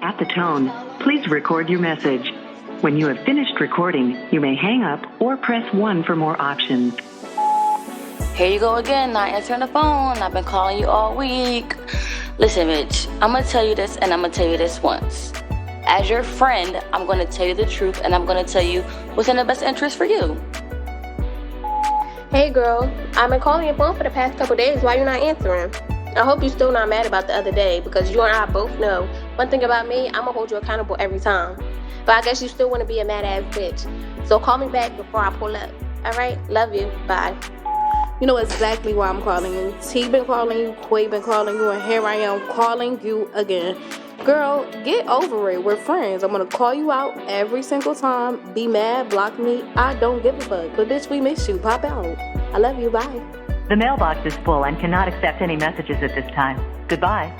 At the tone, please record your message. When you have finished recording, you may hang up or press 1 for more options. Here you go again, not answering the phone. I've been calling you all week. Listen, bitch, I'm going to tell you this, and I'm going to tell you this once. As your friend, I'm going to tell you the truth, and I'm going to tell you what's in the best interest for you. Hey girl, I've been calling your phone for the past couple days. Why you not answering? I hope you're still not mad about the other day, because you and I both know one thing about me, I'm going to hold you accountable every time. But I guess you still want to be a mad ass bitch. So call me back before I pull up. Alright? Love you. Bye. You know exactly why I'm calling you. T been calling you, Quay been calling you, and here I am calling you again. Girl, get over it. We're friends. I'm gonna call you out every single time. Be mad, block me. I don't give a fuck. But bitch, we miss you. Pop out. I love you. Bye. The mailbox is full and cannot accept any messages at this time. Goodbye.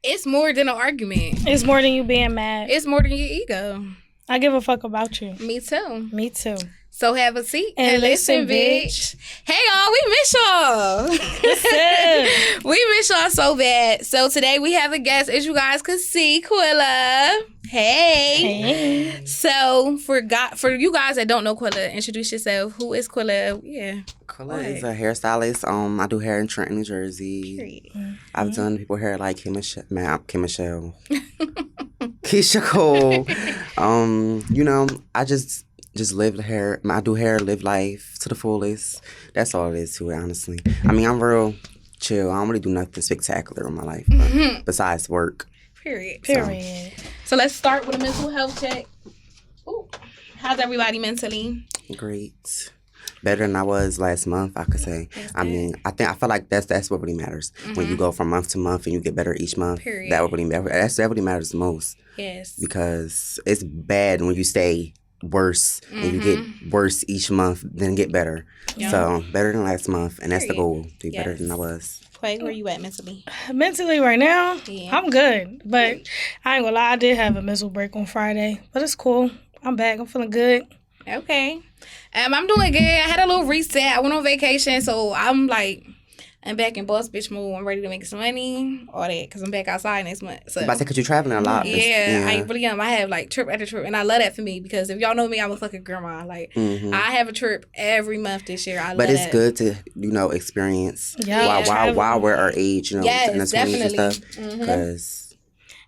It's more than an argument. It's more than you being mad. It's more than your ego. I give a fuck about you. Me too. Me too. So have a seat and listen, bitch. Hey, y'all, we miss y'all. We miss y'all so bad. So today we have a guest, as you guys could see, Quilla. Hey. So for you guys that don't know Quilla, introduce yourself. Who is Quilla? Yeah. Quilla is a hairstylist. I do hair in Trenton, New Jersey. I've done people hair like Kim Michelle, Keisha Cole. I just live the hair. I do hair, live life to the fullest. That's all it is to it, honestly. I mean, I'm real chill. I don't really do nothing spectacular in my life besides work. Period. So let's start with a mental health check. Ooh. How's everybody mentally? Great. Better than I was last month, I could say. I mean, I feel like that's what really matters. When you go from month to month and you get better each month. Period. That really matters. That really matters the most. Yes. Because it's bad when you stay worse and you get worse each month, then get better. Yeah. So better than last month, and that's the goal. Be better than I was. Quay, where you at mentally? Mentally right now, I'm good. But I ain't gonna lie, I did have a mental break on Friday. But it's cool. I'm back. I'm feeling good. Okay. I'm doing good. I had a little reset. I went on vacation, so I'm back in boss bitch mode. I'm ready to make some money, all that, because I'm back outside next month. So, but because you're traveling a lot. Yeah, I really am. I have trip after trip, and I love that for me, because if y'all know me, I'm a fucking grandma. I have a trip every month this year. But it's good to experience while we're our age, in the 20s and stuff. Because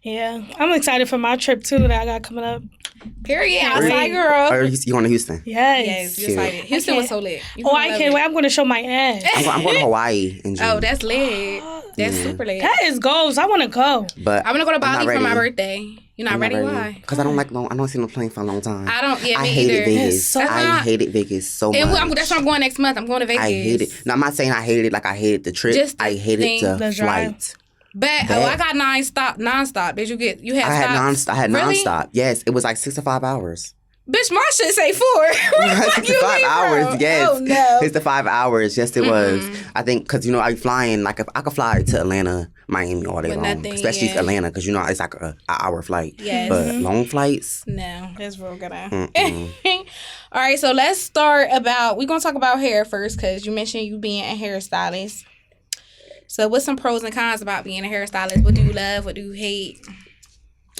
I'm excited for my trip too that I got coming up. Period. Outside girl. Or you going to Houston? Yes, you're excited. Houston was so lit. I can't wait. I'm going to show my ass. I'm going to Hawaii in June. Oh, that's lit. That's super lit. That is goals. I want to go. But I'm going to go to Bali for my birthday. You're not ready? Why? Because I don't see no plane for a long time. I hated Vegas. I hated Vegas so much. That's where I'm going next month. I'm going to Vegas. I hate it. No, I'm not saying I hated it like I hated the trip. I hated the flight. But I got nonstop. Did you have stops? I had nonstop. Yes, it was 6 to 5 hours. Bitch, mine should say 4. 6 to 5 hours, yes. Oh, no. 6 to 5 hours, yes, it was. I think, because, I'm flying, if I could fly to Atlanta, Miami all day long. Especially Atlanta, because, it's like an hour flight. Yes. But long flights? No, that's real good. All right, so let's start we're going to talk about hair first, because you mentioned you being a hairstylist. So what's some pros and cons about being a hairstylist? What do you love? What do you hate?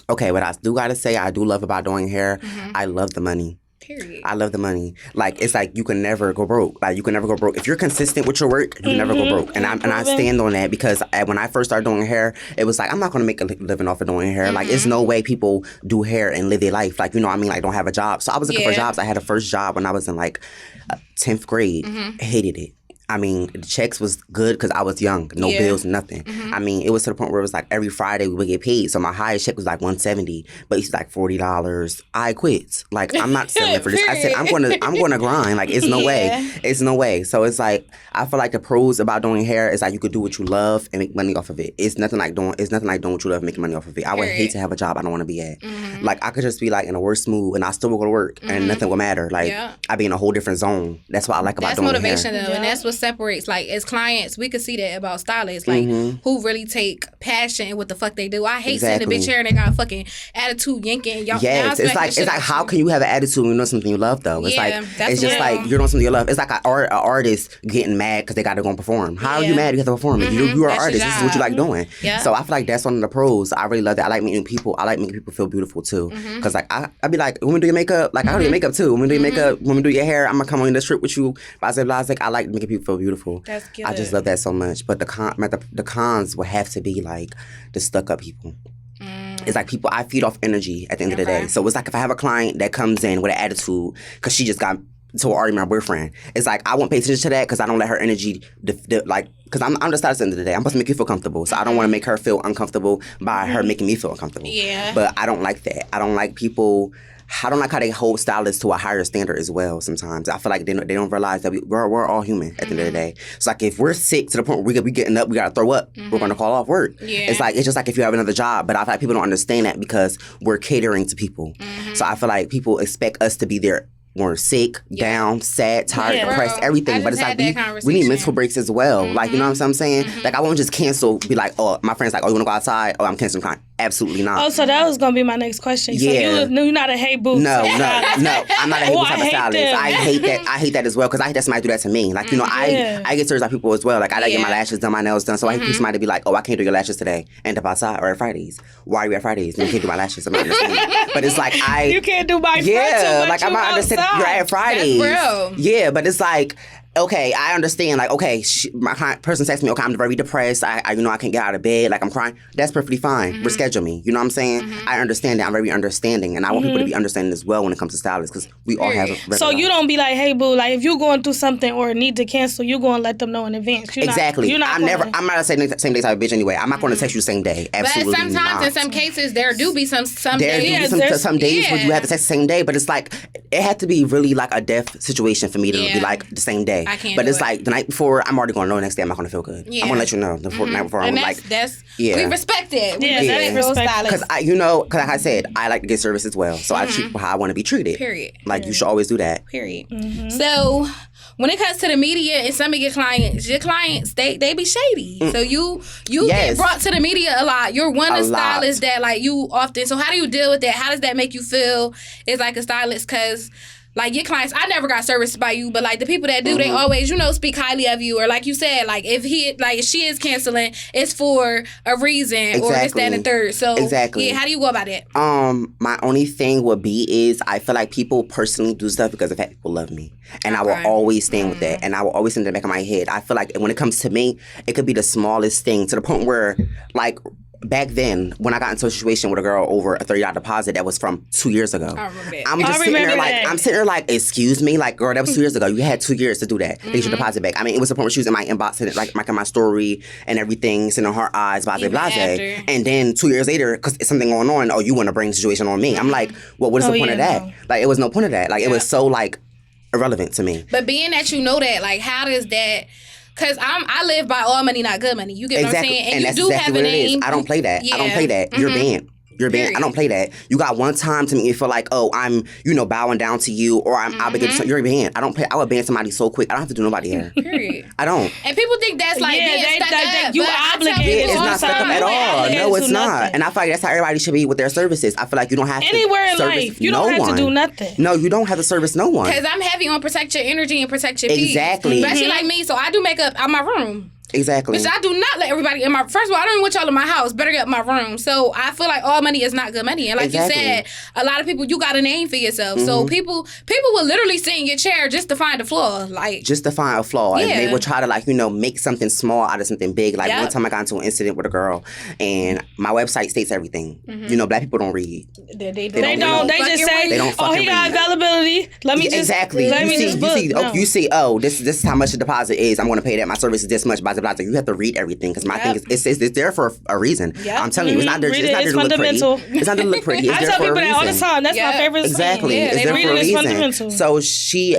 Okay, what I do got to say I do love about doing hair, I love the money. Period. I love the money. It's you can never go broke. You can never go broke. If you're consistent with your work, you never go broke. And I stand on that, because when I first started doing hair, it was I'm not going to make a living off of doing hair. It's no way people do hair and live their life. Don't have a job. So I was looking for jobs. I had a first job when I was in 10th grade. Hated it. The checks was good because I was young. No bills, nothing. It was to the point where it was every Friday we would get paid. So my highest check was $170, but it's $40. I quit. I'm not selling for this. I said, I'm going to grind. It's no way. It's no way. So it's I feel like the pros about doing hair is you could do what you love and make money off of it. It's nothing like doing what you love and making money off of it. I would hate to have a job I don't want to be at. I could just be in a worse mood and I still will go to work and nothing will matter. I'd be in a whole different zone. That's what I like about doing hair. That's motivation though, and that's what separates, like, as clients, we can see that about stylists, like, who really take passion in what the fuck they do. I hate sitting a bitch here and they got a fucking attitude yanking. Y'all, yes, it's like how can you have an attitude when you know something you love though? It's it's just like you're doing something you love. It's like an artist getting mad because they got to go and perform. How are you mad? You have to perform. You are an artist. This is what you like doing. Yeah. So I feel like that's one of the pros. I really love that. I like meeting people. I like making people feel beautiful too. Because like I be like, when we do your makeup, like I do your makeup too. When we do your makeup, when we do your hair, I'm gonna come on this trip with you. Like I like making people feel beautiful. That's good. I just love that so much. But the cons would have to be like the stuck up people. It's like people, I feed off energy at the end of the day. So it's like if I have a client that comes in with an attitude because she just got to an argument with my boyfriend, it's like I won't pay attention to that because I don't let her energy, because I'm the stylist at the end of the day. I'm supposed to make you feel comfortable. So I don't want to make her feel uncomfortable by her making me feel uncomfortable. Yeah. But I don't like that. I don't like people... I don't like how they hold stylists to a higher standard as well sometimes. I feel like they don't realize that we're all human at the end of the day. So like if we're sick to the point where we getting up, we got to throw up, we're going to call off work. Yeah. It's just like if you have another job, but I feel like people don't understand that because we're catering to people. So I feel like people expect us to be there when we're sick, down, sad, tired, depressed, everything. But it's like we need mental breaks as well. Like, you know what I'm saying? Like I won't just cancel, be like, oh, my friend's like, oh, you want to go outside? Oh, I'm canceling client. Absolutely not. Oh, so that was going to be my next question. So you're not a hey boo. No. I'm not a hey boo type of stylist. I hate that. I hate that as well because I hate that somebody do that to me. Like, you know, I get serious about people as well. Like, I like get my lashes done, my nails done. So I hate somebody to be like, oh, I can't do your lashes today. End up outside or at Fridays. Why are you at Fridays? You can't do my lashes. I'm not understanding. But it's like, you can't do my like, I'm not understanding. You're at Fridays. That's real. Yeah, but it's like, okay, I understand. Like, okay, my person texts me, okay, I'm very depressed. I can't get out of bed. Like, I'm crying. That's perfectly fine. Reschedule me. You know what I'm saying? I understand that. I'm very understanding. And I want people to be understanding as well when it comes to stylists because we all have a So you don't be like, hey, boo, like, if you're going through something or need to cancel, you're going to let them know in advance. Exactly. I'm not a same day type of bitch anyway. I'm not going to text you the same day. Absolutely But sometimes, not. in some cases, there do be some days. Some days where you have to text the same day, but it's like, it had to be really like a death situation for me to be like the same day. I can't But it's like, the night before, I'm already going to know the next day I'm not going to feel good. Yeah. I'm going to let you know the night before. I'm like, we respect it. That is respect. Because like I said, I like to get service as well. So I treat people how I want to be treated. Period. Like, you should always do that. Period. So, when it comes to the media and some of your clients, they be shady. So you get brought to the media a lot. You're one of the stylists that like you often. So how do you deal with that? How does that make you feel as like a stylist? Because like your clients, I never got serviced by you, but like the people that do, they always, speak highly of you. Or like you said, like if she is canceling, it's for a reason or this, that, and the third. So how do you go about it? My only thing would be is I feel like people personally do stuff because the fact people love me. And I will always stand with that. And I will always stand in the back of my head. I feel like when it comes to me, it could be the smallest thing to the point where like back then, when I got into a situation with a girl over a $30 deposit that was from 2 years ago, I remember it. I'm sitting there like, excuse me, like, girl, that was 2 years ago. You had 2 years to do that. Get your deposit back. I mean, it was the point where she was in my inbox, and like in my story and everything, sending her eyes, blase. And then 2 years later, because it's something going on, you want to bring the situation on me. I'm like, well, what is the point of that? Like, it was no point of that. Like, it was so like irrelevant to me. But being that you know that, like, how does that? Because I live by all money, not good money. You get what I'm saying? And you do have a name. I don't play that. I don't play that. You're banned. You're banned. I don't play that. You got one time to make me feel like, oh, I'm, bowing down to you or I'm obligated to. You're banned. I don't play. I would ban somebody so quick. I don't have to do nobody here. Period. I don't. And people think that's like being stuck up. You obligated. It's not stuck up at all. No, it's not. And I feel like that's how everybody should be with their services. I feel like you don't have to anywhere in life. You don't have to do nothing. No, you don't have to service no one. Because I'm heavy on protect your energy and protect your peace. Exactly. Especially like me. So I do makeup out my room. Exactly. Which I do not let everybody in my... First of all, I don't even want y'all in my house. Better get my room. So I feel like all money is not good money. And like you said, a lot of people, you got a name for yourself. So people will literally sit in your chair just to find a flaw. Just to find a flaw. And they will try to make something small out of something big. Like one time I got into an incident with a girl and my website states everything. Black people don't read. They don't. They just say, he got availability. Let me just... Exactly. Let me just book. You see, this is how much the deposit is. I'm going to pay that. My service is this much. Blase. You have to read everything because my thing is it's there for a reason. Yep. I'm telling you, it's not there. It's not there to look pretty. It's not there to look pretty. It's I tell people that all the time. That's my favorite. Exactly. It's there for a reason. So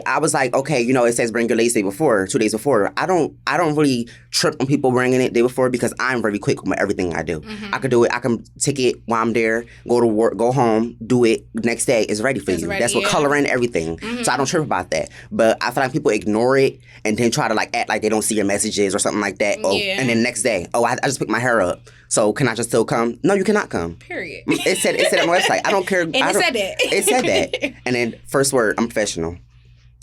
I was like, okay, it says bring your lace day before, 2 days before. I don't really trip on people bringing it day before because I'm very quick with everything I do. I could do it. I can take it while I'm there, go to work, go home, do it. Next day, it's ready for you. That's what coloring, everything. So I don't trip about that. But I feel like people ignore it and then try to act like they don't see your messages or something like that. And then next day, I just picked my hair up. So can I just still come? No, you cannot come. Period. It said on my website. I don't care. And it said that. It said that. And then first word, I'm professional.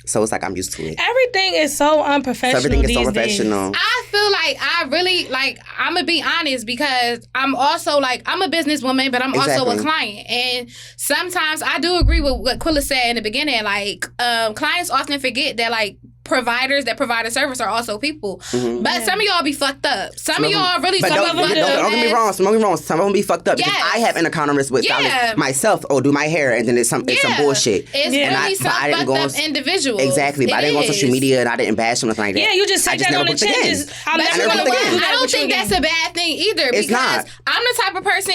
So it's like I'm used to it. Everything is so unprofessional. Everything is so professional. I feel like I really I'm gonna be honest because I'm also I'm a businesswoman, but I'm also a client, and sometimes I do agree with what Quilla said in the beginning. Clients often forget that providers that provide a service are also people. But some of y'all be fucked up. Some of y'all really fucked up. Don't get me wrong. Some of them be fucked up because I have encounters with stylists myself. Do my hair and then it's some bullshit. It's really some fucked up individuals. Exactly. But I didn't go on social media and I didn't bash them or nothing like that. Yeah, you just take that on the chin. I don't think that's a bad thing either because I'm the type of person.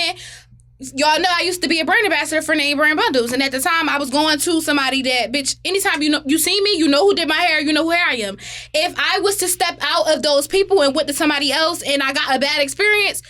Y'all know I used to be a brand ambassador for Name Brand Bundles, and at the time I was going to somebody that, bitch, anytime you see me, you know who did my hair, you know who I am. If I was to step out of those people and went to somebody else and I got a bad experience,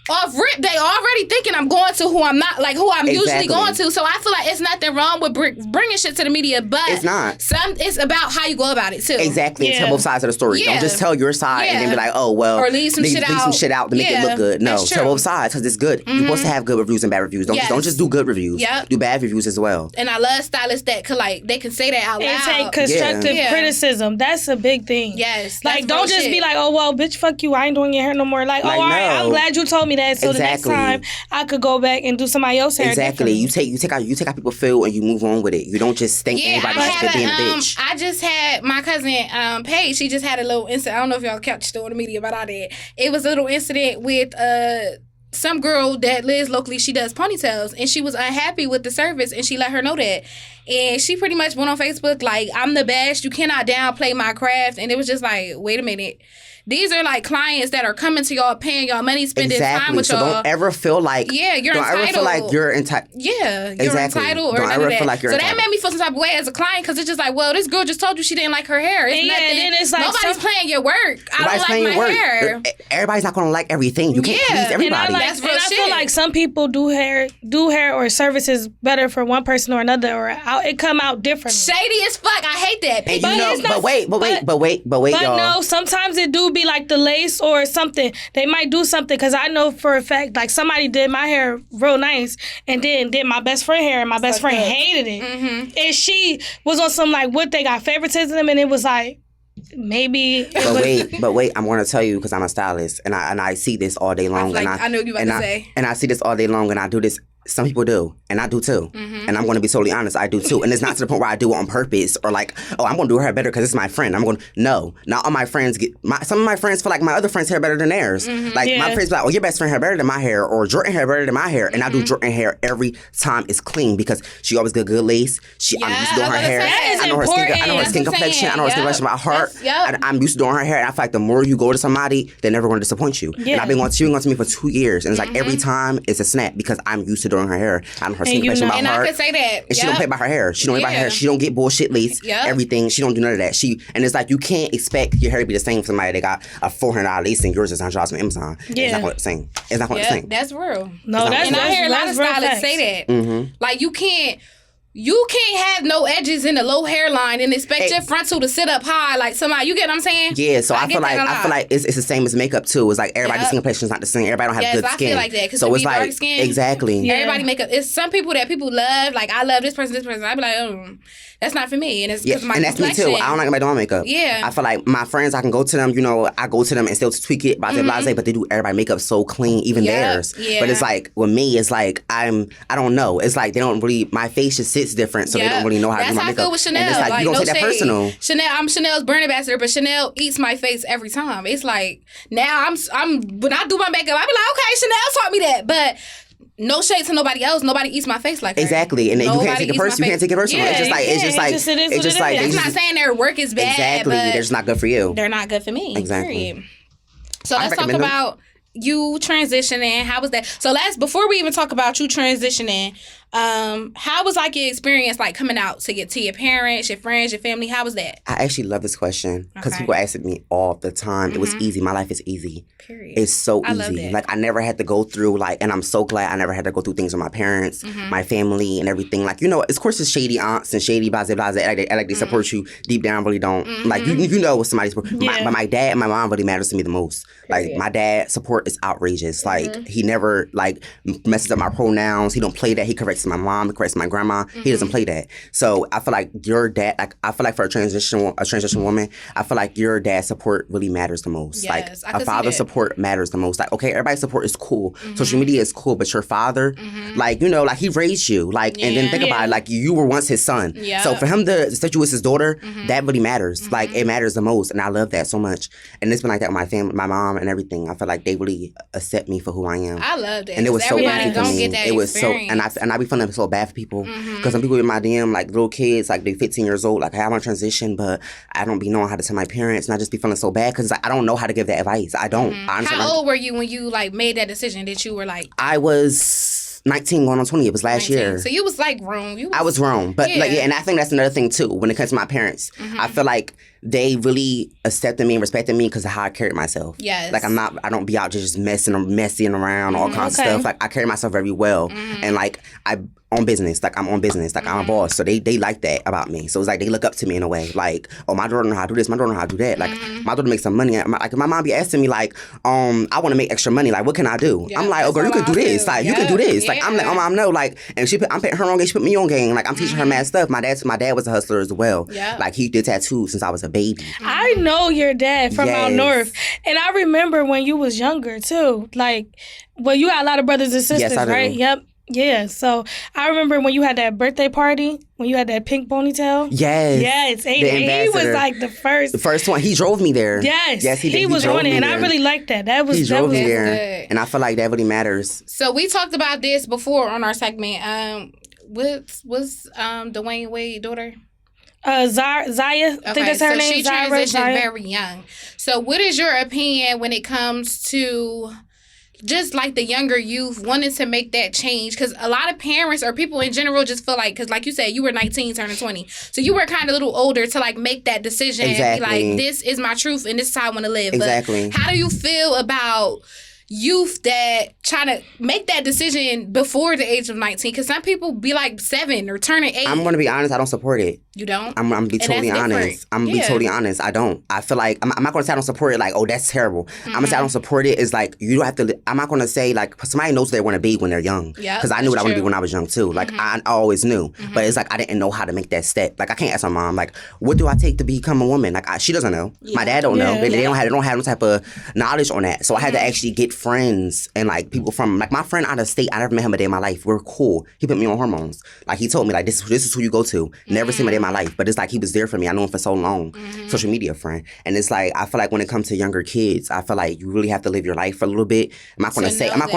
off rip, they already thinking I'm going to who I'm not, who I'm usually going to. So I feel like it's nothing wrong with bringing shit to the media, but it's not. It's about how you go about it too. Exactly. Tell both sides of the story. Don't just tell your side and then be like, oh well, or leave some shit out to make it look good. No, tell both sides because it's good. You're supposed to have good reviews and bad reviews. Don't just do good reviews. Do bad reviews as well. And I love stylists that could they can say that out loud. And take constructive criticism. That's a big thing. Yes. Don't just be like, oh well, bitch, fuck you. I ain't doing your hair no more. All right, I'm glad you told me that. So the next time I could go back and do somebody else's hair. Exactly. You take how people feel and you move on with it. You don't just think anybody's being a bitch. I just had my cousin Paige. She just had a little incident. I don't know if y'all catch it on the media, but I did. It was a little incident with some girl that lives locally. She does ponytails, and she was unhappy with the service, and she let her know that. And she pretty much went on Facebook I'm the best. You cannot downplay my craft. And it was just wait a minute. These are clients that are coming to y'all, paying y'all money, spending time with y'all. So don't ever feel like you're entitled. Don't ever feel like you're entitled. Yeah, you're entitled or don't ever feel like you're entitled. So that made me feel some type of way as a client because it's just well, this girl just told you she didn't like her hair. It's nothing. Then it's nobody's playing your work. I don't like my hair. Everybody's not going to like everything. You can't please everybody. That's real shit. I feel like some people do hair or services better for one person or another, or it come out differently. Shady as fuck. I hate that. And but wait, y'all. No, sometimes it do be the lace or something. They might do something because I know for a fact somebody did my hair real nice and then did my best friend hair and my best friend hated it. And she was on some what they got favoritism and it was maybe. But wait, I'm going to tell you because I'm a stylist and I see this all day long. I know what you about to say. And I see this all day long and I do this. Some people do, and I do too. And I'm going to be totally honest, I do too. And it's not to the point where I do it on purpose or I'm going to do her hair better because it's my friend. No, not all my friends some of my friends feel like my other friends' hair better than theirs. My friends be like, oh, your best friend hair better than my hair, or Jordan hair better than my hair. And I do Jordan hair every time it's clean because she always get good lace. I'm used to doing her hair. I know her skin complexion. I know her skin complexion by heart. I'm used to doing her hair. And I feel like the more you go to somebody, they're never going to disappoint you. And she been going to me for 2 years. And it's every time it's a snap because I'm used to doing her hair. I know her skin complexion by heart. And I could say that. And she don't play by her hair. She don't play by her hair. She don't get bullshit lace. Everything. She don't do none of that. And it's you can't expect your hair to be the same for somebody that got a $400 lace and yours is $100 from Amazon. It's not quite the same. It's not quite the same. That's real. No, that's and I hear a lot of stylists say that. You can't have no edges in a low hairline and expect your frontal to sit up high like somebody. You get what I'm saying? Yeah. So I feel like it's the same as makeup too. It's everybody's skin complexion is not the same. Everybody don't have good skin. I feel like that because so it's dark skin. Exactly. Everybody makeup. It's some people that people love. I love this person. I be like, that's not for me. And it's because my that's me too. I don't like nobody doing makeup. Yeah. I feel like my friends, I can go to them. I go to them and still tweak it, blase, but they do everybody makeup so clean, even theirs. Yeah. But it's with me, it's I don't know. It's they don't really. My face just sits different, so they don't really know how to do my makeup. That's how I feel with Chanel. And it's you don't take that personal. Chanel, I'm Chanel's brand ambassador, but Chanel eats my face every time. It's now I'm when I do my makeup, I be like, okay, Chanel taught me that, but. No shade to nobody else. Nobody eats my face like that. Exactly, and then you can't take it personal. You can't take it personal. It's just That's not saying their work is bad. Exactly, they're just not good for you. They're not good for me. Exactly. Period. So let's talk about you transitioning. How was that? So before we even talk about you transitioning, how was like your experience like coming out to your parents, your friends, your family? How was that? I actually love this question because people ask me all the time. It was easy. My life is easy. Period. It's so easy. Love that. Like I never had to go through and I'm so glad I never had to go through things with my parents, my family, and everything. Like of course, it's shady aunts and shady blase blase. Like they support you deep down, really don't. Like you know what somebody support. But my dad and my mom really matters to me the most. Period. Like my dad's support is outrageous. Like he never messes up my pronouns. He don't play that. He corrects my mom. He corrects my grandma. He doesn't play that. So I feel like your dad. Like I feel like for a transition woman, I feel like your dad's support really matters the most. Yes, like a father's support matters the most. Like, okay, everybody's support is cool. Social media is cool, but your father, he raised you. Like, and then think about it, like you were once his son. Yeah. So for him to set you as his daughter, that really matters. Like, it matters the most, and I love that so much. And it's been like that with my family, my mom, and everything. I feel like they really accept me for who I am. I love that, and it was so easy for me. Get that it was experience. so, and I be feeling so bad for people because some people in my DM, like little kids, like they 15 years old, like hey, I want to transition, but I don't be knowing how to tell my parents, and I just be feeling so bad because I don't know how to give that advice. I don't. Honestly, how old were you when you made that decision that you were like? I was 19 going on 20. It was last 19. year. So you was like grown. I was grown. But and I think that's another thing too when it comes to my parents. I feel like they really accepted me and respected me because of how I carried myself. Yes. Like I don't be out just messing around, all kinds of stuff. Like I carry myself very well. And like I'm on business. Like I'm a boss. So they like that about me. So it's like they look up to me in a way. Like, oh, my daughter know how to do this. My daughter know how to do that. Like my daughter makes some money. My mom be asking me like, I want to make extra money. Like, what can I do? I'm like, oh girl, you can do this. Like you can do this. Like I'm like, oh mom, no. Like, and I'm putting her on game. She put me on game. Like I'm teaching her mad stuff. My dad was a hustler as well. Yeah. Like he did tattoos since I was a baby. I know your dad from out north, and I remember when you was younger too. Like, well, you got a lot of brothers and sisters, right? Yep. Yeah, so I remember when you had that birthday party, when you had that pink ponytail. Yes. He was like the first one. He drove me there. Yes, he did. He was on it, and I really liked that. He drove me there, good. And I feel like that really matters. So we talked about this before on our segment. What's Dwayne Wade's daughter? Zaya. I think that's her name. She transitioned very young. So what is your opinion when it comes to just like the younger youth wanting to make that change? Because a lot of parents or people in general just feel like, because like you said, you were 19 turning 20. So you were kind of a little older to like make that decision and be like, this is my truth and this is how I want to live. Exactly. But how do you feel about youth that try to make that decision before the age of 19? Because some people be like 7 or turning 8. I'm going to be honest, I don't support it. You don't? I'm going to be totally honest. I'm going to be totally honest. I don't. I feel like, I'm not going to say I don't support it like, oh, that's terrible. I'm going to say I don't support it. It's like, you don't have to, I'm not going to say like, somebody knows what they want to be when they're young. Yeah. Because I knew what I wanted to be when I was young too. Like, I always knew. But it's like, I didn't know how to make that step. Like, I can't ask my mom, like, what do I take to become a woman? Like, she doesn't know. My dad don't know. They don't have no type of knowledge on that. So I had to actually get friends and like people from, like my friend out of state, I never met him a day in my life. We're cool. He put me on hormones. Like he told me like, this is who you go to. Never seen him a day in my life. But it's like he was there for me. I know him for so long. Social media friend. And it's like, I feel like when it comes to younger kids, I feel like you really have to live your life for a little bit. I'm not going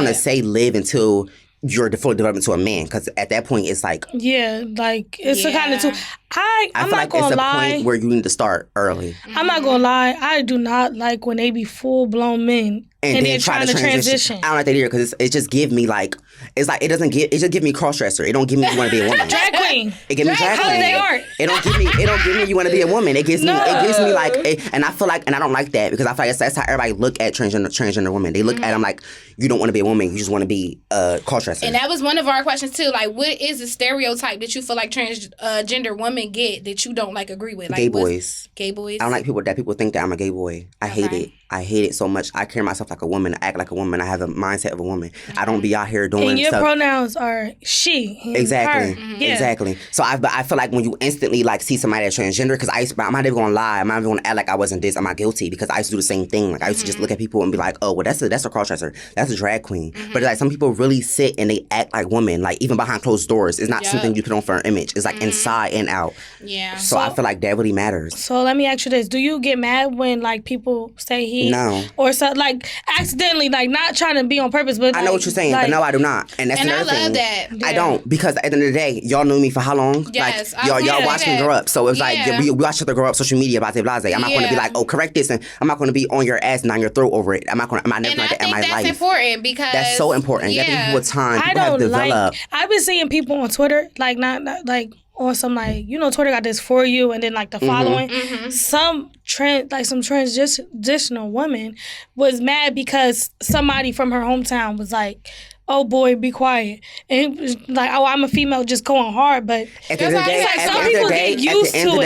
to say live until you're fully developed into a man, because at that point it's like it's a kind of two. I'm feel not like gonna it's lie. A point where you need to start early. I'm not gonna lie. I do not like when they be full blown men and they're trying to transition. I don't like that either because it just give me like it just give me cross dresser. It don't give me you want to be a woman. Drag queen. It give me drag queen. They are. It don't give me you want to be a woman. It gives me like and I feel like, and I don't like that because I feel like that's how everybody look at transgender women. They look at them like you don't want to be a woman. You just want to be a cross dresser. And that was one of our questions too. Like, what is the stereotype that you feel like transgender women get that you don't like agree with? Like, gay boys. Gay boys. I don't like people think that I'm a gay boy. I hate it. I hate it so much. I carry myself like a woman. I act like a woman. I have the mindset of a woman. I don't be out here doing and your stuff. pronouns are she. Exactly. Her. Exactly. So I feel like when you instantly like see somebody that's transgender, because I'm not even gonna lie. I'm not even gonna act like I wasn't this. I'm not guilty because I used to do the same thing. Like I used to just look at people and be like, oh, well, that's a crossdresser. That's a drag queen. But like some people really sit and they act like women. Like even behind closed doors, it's not something you put on for an image. It's like inside and out. Yeah. So I feel like that really matters. So let me ask you this: do you get mad when like people say eat. No. Or so, like, accidentally, like, not trying to be on purpose, but I know what you're saying, but no, I do not. And that's another thing. And I love that. I don't, because at the end of the day, y'all knew me for how long? Yes. Like, y'all watched me grow up. So it's like, we watched each other grow up, social media, blase, blase. I'm not going to be like, oh, correct this, and I'm not going to be on your ass and on your throat over it. I'm not never going to do that in my life. That's important because... That's so important. You have to give people time. People have to develop. I've been seeing people on Twitter, like, not like, on some, like, you know, Twitter got this for you and then, like, the following. Some transitional woman was mad because somebody from her hometown was like, oh boy, be quiet. And it was like, oh, I'm a female just going hard. But at the end of the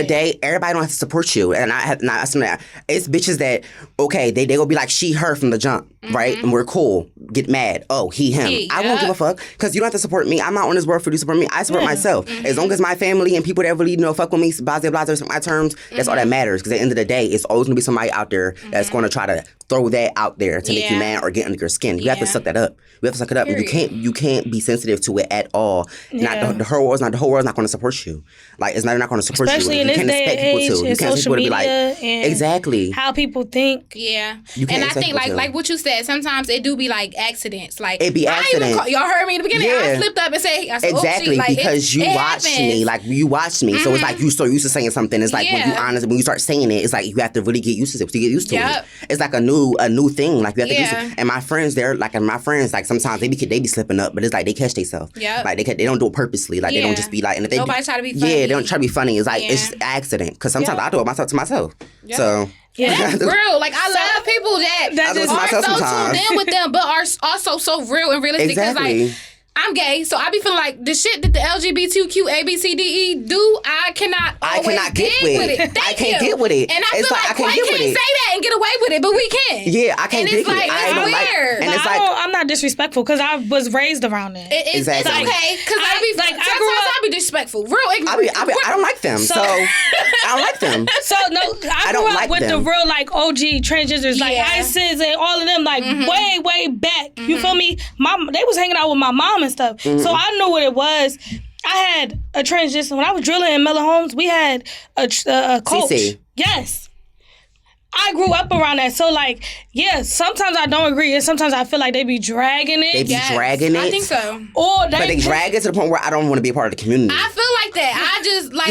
day, everybody don't have to support you. And it's bitches that, okay, they go be like, she, her from the jump, right? And we're cool. Get mad. Oh, he, him. I won't give a fuck because you don't have to support me. I'm not on this world for you to support me. I support myself. As long as my family and people that really fuck with me, blase, blase, my terms, that's all that matters. Because at the end of the day, it's always going to be somebody out there that's going to try to throw that out there to make you mad or get under your skin. You have to suck that up. You have to suck it up. You can't be sensitive to it at all. Not the whole world's not going to support you. Like it's not going to support especially you. In you this can't day expect and people age, to. You can't expect people to be like exactly how people think. Yeah, and I think like what you said. Sometimes it do be like accidents. Like it be accidents. Y'all heard me in the beginning. I slipped up and said exactly because you watched me. Like you watched me, so it's like you so used to saying something. It's like when you start saying it, it's like you have to really get used to it. To get used to it, it's like a new thing. Like you have to get used to it. And my friends, like sometimes they be slipping up, but it's like they catch themselves. Yeah, like they don't do it purposely. Like they don't just be like, and if they nobody try to be funny. Yeah, they don't try to be funny. It's like it's accident because sometimes I do it myself to myself. Yeah. So. Yeah, that's real. Like I love people that are so tuned in with them, but are also so real and realistic. Exactly. Because like I'm gay, so I be feeling like the shit that the LGBTQ ABCDE do, I cannot get with it. I can't get with it, and I feel like I can't say that and get away with it, but we can. Yeah, I can't get with it. It's weird. And it's like I'm not disrespectful because I was raised around it. It's okay because I be like I be disrespectful, real ignorant. I don't like them, so I don't like them. So no, I grew up with the real like OG transgenders, like ISIS and all of them, like way back. You feel me? They was hanging out with my mom and stuff. So I knew what it was. I had a transition. When I was drilling in Miller Homes, we had a coach. CC. Yes. I grew up around that. So, like, sometimes I don't agree. And sometimes I feel like they be dragging it. They be dragging it. I think so. Or but they drag it to the point where I don't want to be a part of the community. I feel like that. I just, like,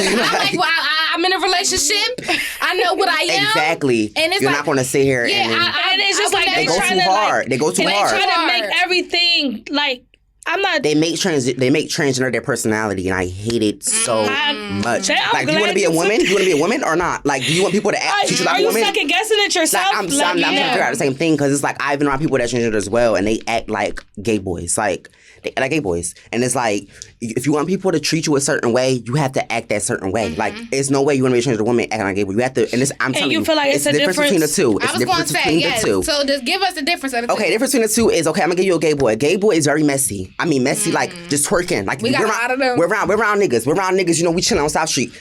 I'm in a relationship. I know what I am. Exactly. And it's you're not going to sit here and it's just like they go too hard. They go too hard. They try to make everything, like, I'm not. They make transgender their personality, and I hate it so much. Like, do you want to be a woman? Do you want to be a woman or not? Like, do you want people to treat you like a woman? Are you second guessing it yourself? Like, I'm trying to figure out the same thing because it's like I've been around people that are transgender as well, and they act like gay boys. Like they like gay boys, and it's like if you want people to treat you a certain way, you have to act that certain way. Like, there's no way you want to be a transgender woman acting like a gay boy. You have to, and I'm telling you, feel like it's a difference between the two. It's I was going to say yes. So just give us the difference of the two. Okay, the difference between the two is I'm gonna give you a gay boy. A gay boy is very messy. I mean, messy like just twerking. Like we got a lot of them. We're around niggas. We're around niggas. You know, we chilling on South Street.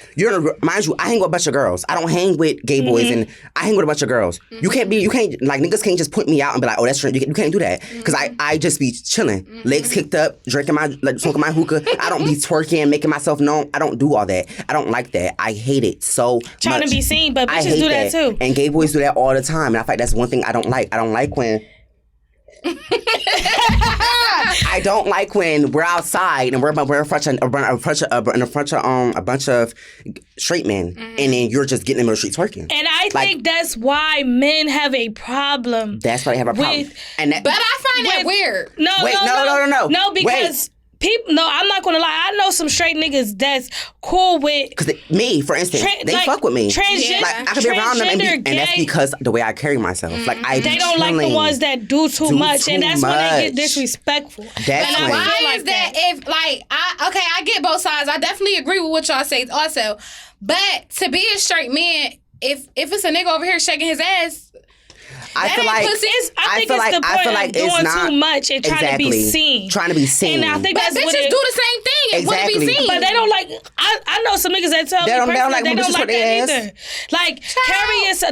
Mind you, I hang with a bunch of girls. I don't hang with gay boys, and I hang with a bunch of girls. You can't like niggas can't just point me out and be like, oh, that's true. You can't do that because I just be chilling, legs kicked up, drinking smoking my hookah. I don't be twerking, making myself known. I don't do all that. I don't like that. I hate it so Trying much. to be seen, but bitches do that too. And gay boys do that all the time. And I feel like that's one thing I don't like. I don't like when I don't like when we're outside and we're in front of a bunch of straight men, and then you're just getting in the streets twerking. And I think that's why men have a problem. That's why they have a problem. But I find that weird. No, because people, I'm not gonna lie. I know some straight niggas that's cool with. Because me, for instance, they fuck with me. Transgender, like I could be around them, and that's because the way I carry myself. Like they don't like the ones that do too much, and that's when they get disrespectful. Why is that? If like I get both sides. I definitely agree with what y'all say also, but to be a straight man, if it's a nigga over here shaking his ass. I feel like doing too much and trying to be seen. And I think that's bitches what do the same thing and want to be seen. But they don't like. I know some niggas that tell me personally they don't like that either. Like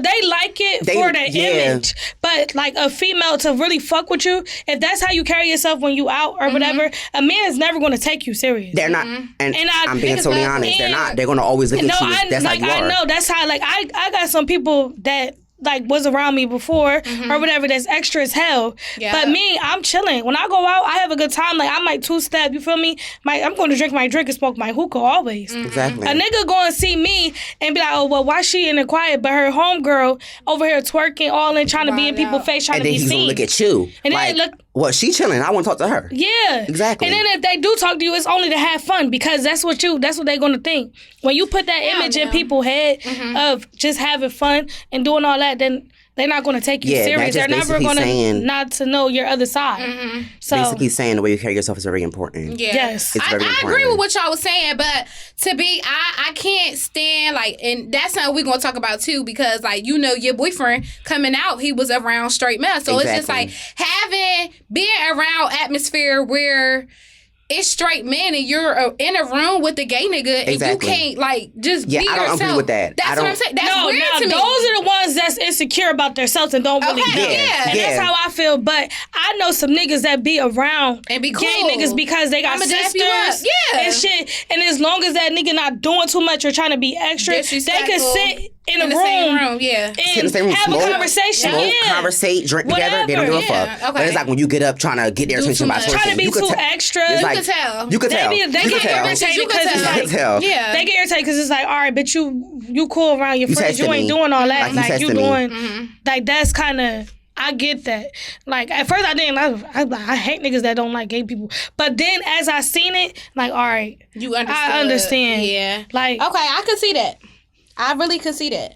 they like it for their image, but like a female to really fuck with you, if that's how you carry yourself when you out or whatever, a man is never going to take you serious. They're not, and I'm being totally honest. They're not. They're going to always look at you. That's how you are. I know. That's how. Like I got some people that like was around me before or whatever that's extra as hell. Yeah. But me, I'm chilling. When I go out, I have a good time. Like I might two-step, you feel me? I'm going to drink my drink and smoke my hookah always. Exactly. A nigga go and see me and be like, oh, well, why she in the quiet? But her homegirl over here twerking all in, trying to be in people's face, trying and to then be he's seen. gonna look at you. And like, then look. Well, she chilling. I want to talk to her. Yeah. Exactly. And then if they do talk to you, it's only to have fun because that's what they're gonna think. When you put that image in people's head of just having fun and doing all that, then they're not going to take you serious. They're never going to not to know your other side. So basically saying the way you carry yourself is very important. Yeah. Yes. It's very I important. agree with what y'all was saying, but I can't stand, like, and that's something we're going to talk about too, because, like, you know, your boyfriend coming out, he was around straight male. So it's just like being around atmosphere where it's straight men and you're in a room with the gay nigga and you can't, like, just be yourself. I don't agree with that. That's what I'm saying. That's weird to me. Those are the ones that's insecure about themselves and don't really know. And that's how I feel. But I know some niggas that be around and be cool. gay niggas because they got sisters and shit. And as long as that nigga not doing too much or trying to be extra, they can sit in a same room, room, and have a conversation, conversate, drink together. They don't give a fuck. Okay. But it's like when you get up trying to get their attention by trying to be too extra. You can tell. You can tell. They get irritated because they get irritated because it's like, all right, but you cool around your friends, you ain't doing all that, like you doing, like that's kind of. I get that. Like, at first I didn't. I hate niggas that don't like gay people. But then as I seen it, like, all right, I understand. Yeah. Like, okay, I could see that. I really could see that.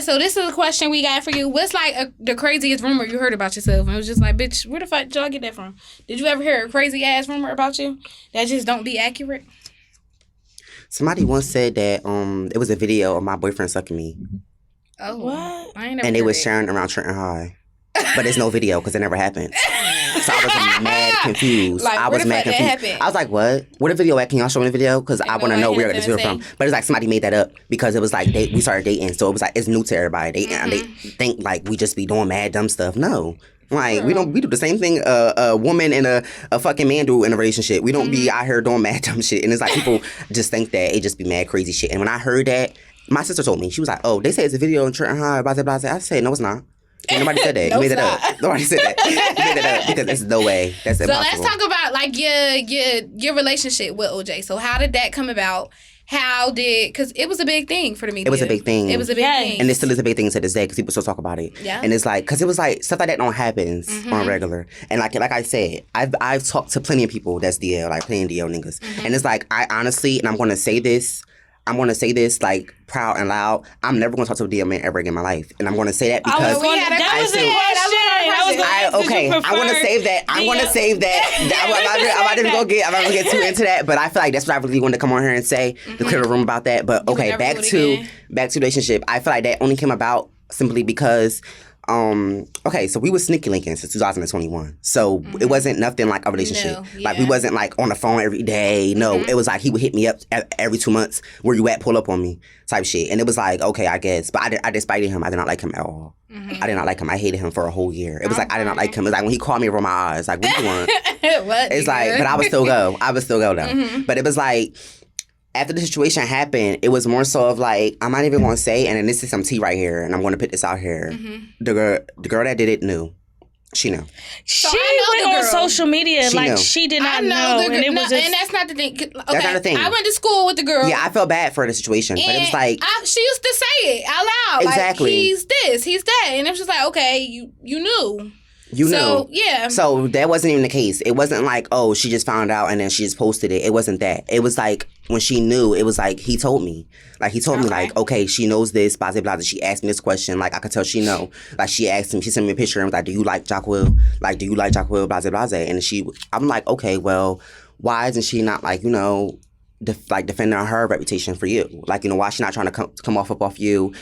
So this is a question we got for you. What's like the craziest rumor you heard about yourself? And it was just like, bitch, where the fuck did y'all get that from? Did you ever hear a crazy ass rumor about you that just don't be accurate? Somebody once said that it was a video of my boyfriend sucking me. Oh, what? I ain't never and they was sharing around Trenton High. But there's no video because it never happened. So I was mad confused. Like, I was mad confused. I was like, what? Where the video at? Can y'all show me the video? Because I want to know where I got this video from. But it's like somebody made that up because it was like we started dating. So it was like, it's new to everybody. They think like we just be doing mad dumb stuff. No. Like, we do the same thing a woman and a fucking man do in a relationship. We don't be out here doing mad dumb shit. And it's like people just think that it just be mad crazy shit. And when I heard that, my sister told me, she was like, oh, they say it's a video in Trenton High, blah, blah, blah. I said, no, it's not. And nobody said that. You made it up. Nobody said that. You made it up because there's no way. That's impossible. So let's talk about like your relationship with OJ. So how did that come about? Because it was a big thing for the media. It was a big thing. It was a big thing. And it still is a big thing to this day because people still talk about it. Yeah. And it's like, because it was like, stuff like that don't happen on regular. And like I said, I've talked to plenty of people that's DL, like plenty of DL niggas. And it's like, I honestly, and I'm going to say this like proud and loud. I'm never going to talk to a DL man ever again in my life. And I'm going to say that because I want to save that. I'm going to save that. I'm not going to get too into that. But I feel like that's what I really wanted to come on here and say, to clear the room about that. But okay, back to relationship. I feel like that only came about simply because so we was sneaky linking since 2021. So it wasn't nothing like a relationship. No, like we wasn't like on the phone every day. No, it was like he would hit me up every 2 months. Where you at? Pull up on me type shit. And it was like, okay, I guess. But I despited him. I did not like him at all. I did not like him. I hated him for a whole year. It was like I did not like him. It was like when he called me over my eyes. Like, what you want? It's like, but I would still go. Though. But it was like, after the situation happened, it was more so of like, I'm not even going to say, and then this is some tea right here, and I'm going to put this out here. The girl that did it knew. She knew. She went on social media she did not know. And it was and that's not the thing. Okay, that's not the thing. I went to school with the girl. Yeah, I felt bad for the situation, but it was like... she used to say it out loud. Exactly. Like, he's this, he's that. And it was just like, okay, you knew. You know. Yeah. So that wasn't even the case. It wasn't like, oh, she just found out and then she just posted it. It wasn't that. It was like, when she knew, it was like, he told me. Like, he told me, like, okay, she knows this, blah, blah, blah. She asked me this question. Like, I could tell she know. Like, she asked him, she sent me a picture and was like, do you like Jacquil? Like, do you like Jacquil? Blah, blah, blah. And I'm like, okay, well, why isn't she not, like, defending her reputation for you? Like, why she not trying to come off you,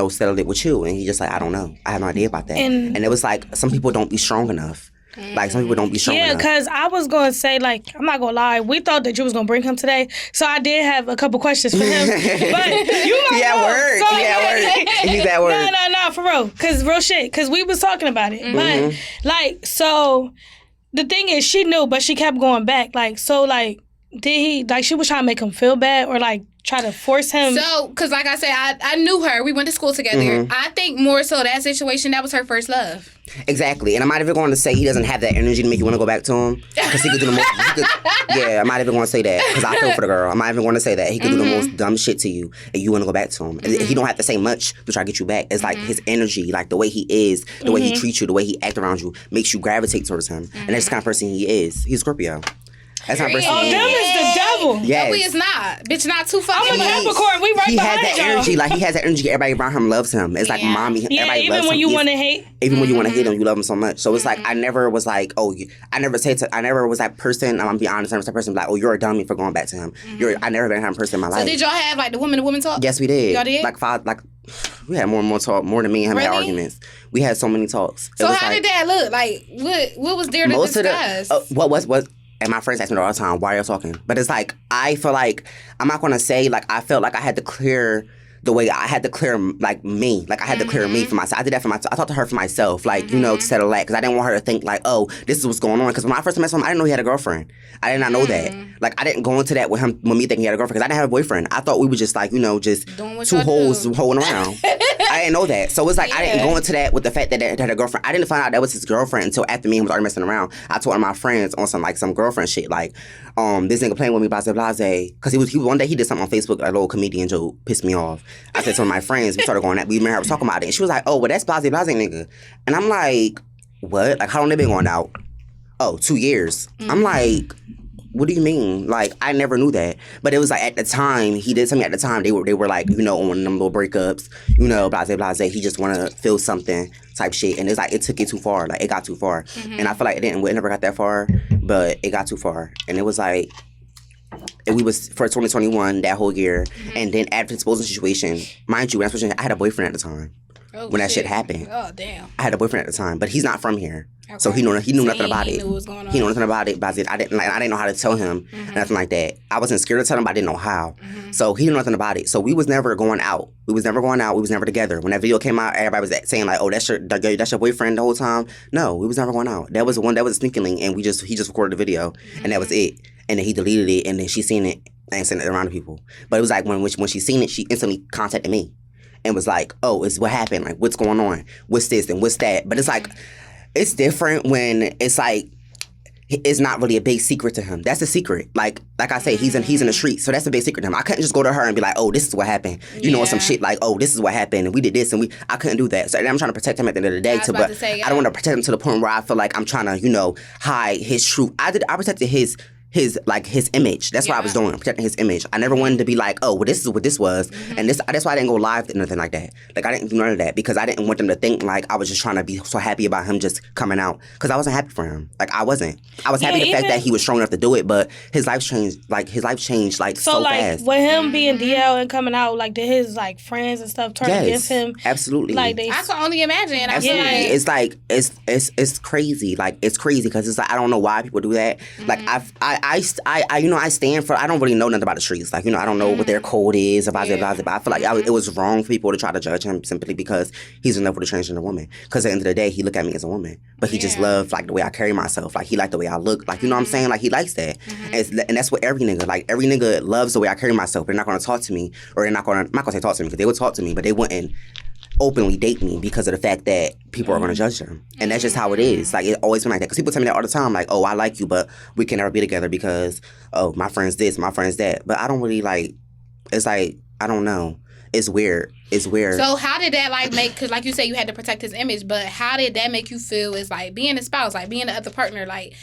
settle it with you? And he just like, I don't know. I have no idea about that. And it was like, some people don't be strong enough. Like, some people don't be strong enough. Yeah, because I was going to say, like, I'm not going to lie. We thought that you was going to bring him today. So I did have a couple questions for him. But you might know. Word. So, he's at work. No, for real. Because real shit. Because we was talking about it. But, like, so the thing is, she knew, but she kept going back. Like, so, like, did he, like, she was trying to make him feel bad or, like, try to force him? So, because like I said, I knew her. We went to school together. Mm-hmm. I think more so that situation, that was her first love. Exactly. And I'm not even going to say he doesn't have that energy to make you want to go back to him. Because he could do the most... yeah, I'm not even going to say that. Because I feel for the girl. I'm not even going to say that. He could do the most dumb shit to you and you want to go back to him. And he don't have to say much to try to get you back. It's like his energy, like the way he is, the way he treats you, the way he acts around you, makes you gravitate towards him. And that's the kind of person he is. He's Scorpio. That's not person. Oh, them is the devil. Yes. No, we is not. Bitch, not too fucking I'm a Capricorn. We right He behind has that y'all. energy. Like, he has that energy. Everybody around him loves him. It's like mommy. Yeah, Everybody even loves when him. you want to hate. Even when you want to hate him, you love him so much. So it's like, I never was like, oh, I never was that person. I'm going to be honest. I was that person like, oh, you're a dummy for going back to him. I never been that kind of person in my life. So did y'all have like the woman to woman talk? Yes, we did. Y'all did? We had more and more talk, more than me and him had Really? arguments. We had so many talks. So how did that look? Like, what was there to discuss? What and my friends ask me all the time, why are you talking? But it's like, I feel like, I'm not going to say, like, I felt like I had to clear the way I had to clear, like, me. Like, I had to clear me for myself. I did that for myself. I talked to her for myself, like, to settle that. Because I didn't want her to think, like, oh, this is what's going on. Because when I first met him, I didn't know he had a girlfriend. I did not know that. Like, I didn't go into that with me thinking he had a girlfriend. Because I didn't have a boyfriend. I thought we were just, like, just two hoes holding around. I didn't know that. So it's like, I didn't go into that with the fact that he had a girlfriend. I didn't find out that was his girlfriend until after me and was already messing around. I told one of my friends on some girlfriend shit, like, this nigga playing with me, blase. Because he one day he did something on Facebook, a little comedian joke, pissed me off. I said to one of my friends, we started going at, we remember I was talking about it, and she was like, oh, well, that's blase nigga. And I'm like, what? Like, how long they been going out? Oh, 2 years. I'm like, what do you mean? Like, I never knew that. But it was like, at the time, he did tell me at the time, they were like, on them little breakups, blase. He just want to feel something type shit. And it's like, it took it too far. Like, it got too far. And I feel like it never got that far, but it got too far. And it was like, we was for 2021 that whole year. And then after the disposal situation, mind you, I had a boyfriend at the time. When that shit happened. Oh, damn. I had a boyfriend at the time, but he's not from here. Okay. So he knew nothing about it. He knew nothing about it. But I didn't know how to tell him nothing like that. I wasn't scared to tell him, but I didn't know how. So he knew nothing about it. So we was never going out. We was never together. When that video came out, everybody was saying like, "Oh, that's your boyfriend the whole time." No, we was never going out. That was the one that was a sneaking link, and he just recorded the video, and that was it. And then he deleted it, and then she seen it and sent it around to people. But it was like when she seen it, she instantly contacted me. And was like, oh, it's what happened. Like, what's going on? What's this and what's that? But it's like, it's different when it's like, it's not really a big secret to him. That's a secret. Like I say, he's in the street, so that's a big secret to him. I couldn't just go to her and be like, oh, this is what happened. Or some shit like, oh, this is what happened, and we did this, and I couldn't do that. So I'm trying to protect him at the end of the day, but I don't want to protect him to the point where I feel like I'm trying to, hide his truth. I protected his image. That's what I was doing, protecting his image. I never wanted to be like, oh, well, this is what this was. And that's why I didn't go live or nothing like that. Like, I didn't do none of that because I didn't want them to think like I was just trying to be so happy about him just coming out. Because I wasn't happy for him. Like, I wasn't. I was happy the fact that he was strong enough to do it, but his life changed so fast. With him being DL and coming out, like, did his, like, friends and stuff turn against him? Absolutely. Like, I can only imagine. Absolutely. It's crazy. Like, it's crazy because it's like, I don't know why people do that. Like, I stand for, I don't really know nothing about the streets. Like, I don't know what their code is, but I feel like it was wrong for people to try to judge him simply because he's in love with a transgender woman. Because at the end of the day, he looked at me as a woman. But he just loved, like, the way I carry myself. Like, he liked the way I look. Like, you know what I'm saying? Like, he likes that. And that's what every nigga loves the way I carry myself. They're not going to talk to me, or I'm not going to say talk to me, because they would talk to me, but they wouldn't openly date me because of the fact that people are going to judge them. And that's just how it is. Like, it always been like that. Because people tell me that all the time, like, oh, I like you, but we can never be together because, oh, my friend's this, my friend's that. But I don't really, like, it's like, I don't know. It's weird. So how did that, like, because like you said, you had to protect his image, but how did that make you feel as, like, being a spouse, like, being the other partner, like,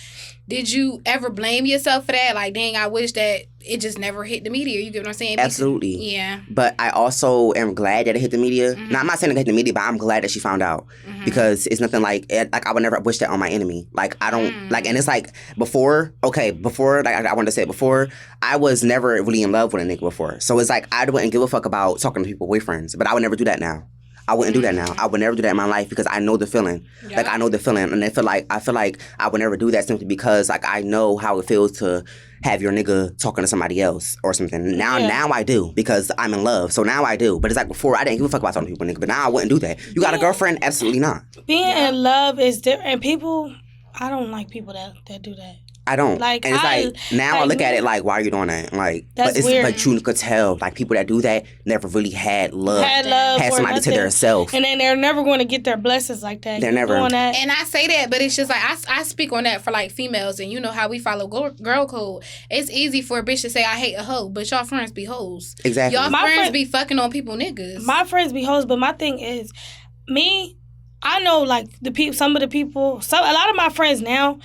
did you ever blame yourself for that? Like, dang, I wish that it just never hit the media. You get what I'm saying? Absolutely. Yeah. But I also am glad that it hit the media. Now, I'm not saying it hit the media, but I'm glad that she found out. Because it's nothing like I would never wish that on my enemy. Like, I don't, like, and it's like, before, like, I wanted to say it before, I was never really in love with a nigga before. So it's like, I wouldn't give a fuck about talking to people, boyfriends. But I would never do that now. I wouldn't do that now. I would never do that in my life because I know the feeling. Yep. Like, I know the feeling. And I feel like I would never do that simply because, like, I know how it feels to have your nigga talking to somebody else or something. Now I do because I'm in love. So now I do. But it's like, before, I didn't give a fuck about talking to people, nigga. But now I wouldn't do that. You got a girlfriend? Absolutely not. Being in love is different. And people, I don't like people that do that. I don't. Like, and it's like now I look at it like, why are you doing that? Like, that's but it's weird. like you could tell like people that do that never really had love. Had or somebody to their self. And then they're never going to get their blessings like that. They're never doing that. And I say that, but it's just like I speak on that for like females, and you know how we follow girl code. It's easy for a bitch to say I hate a hoe, but y'all friends be hoes. Exactly. Y'all friends be fucking on people niggas. My friends be hoes, but my thing is, I know like some of the people, a lot of my friends now,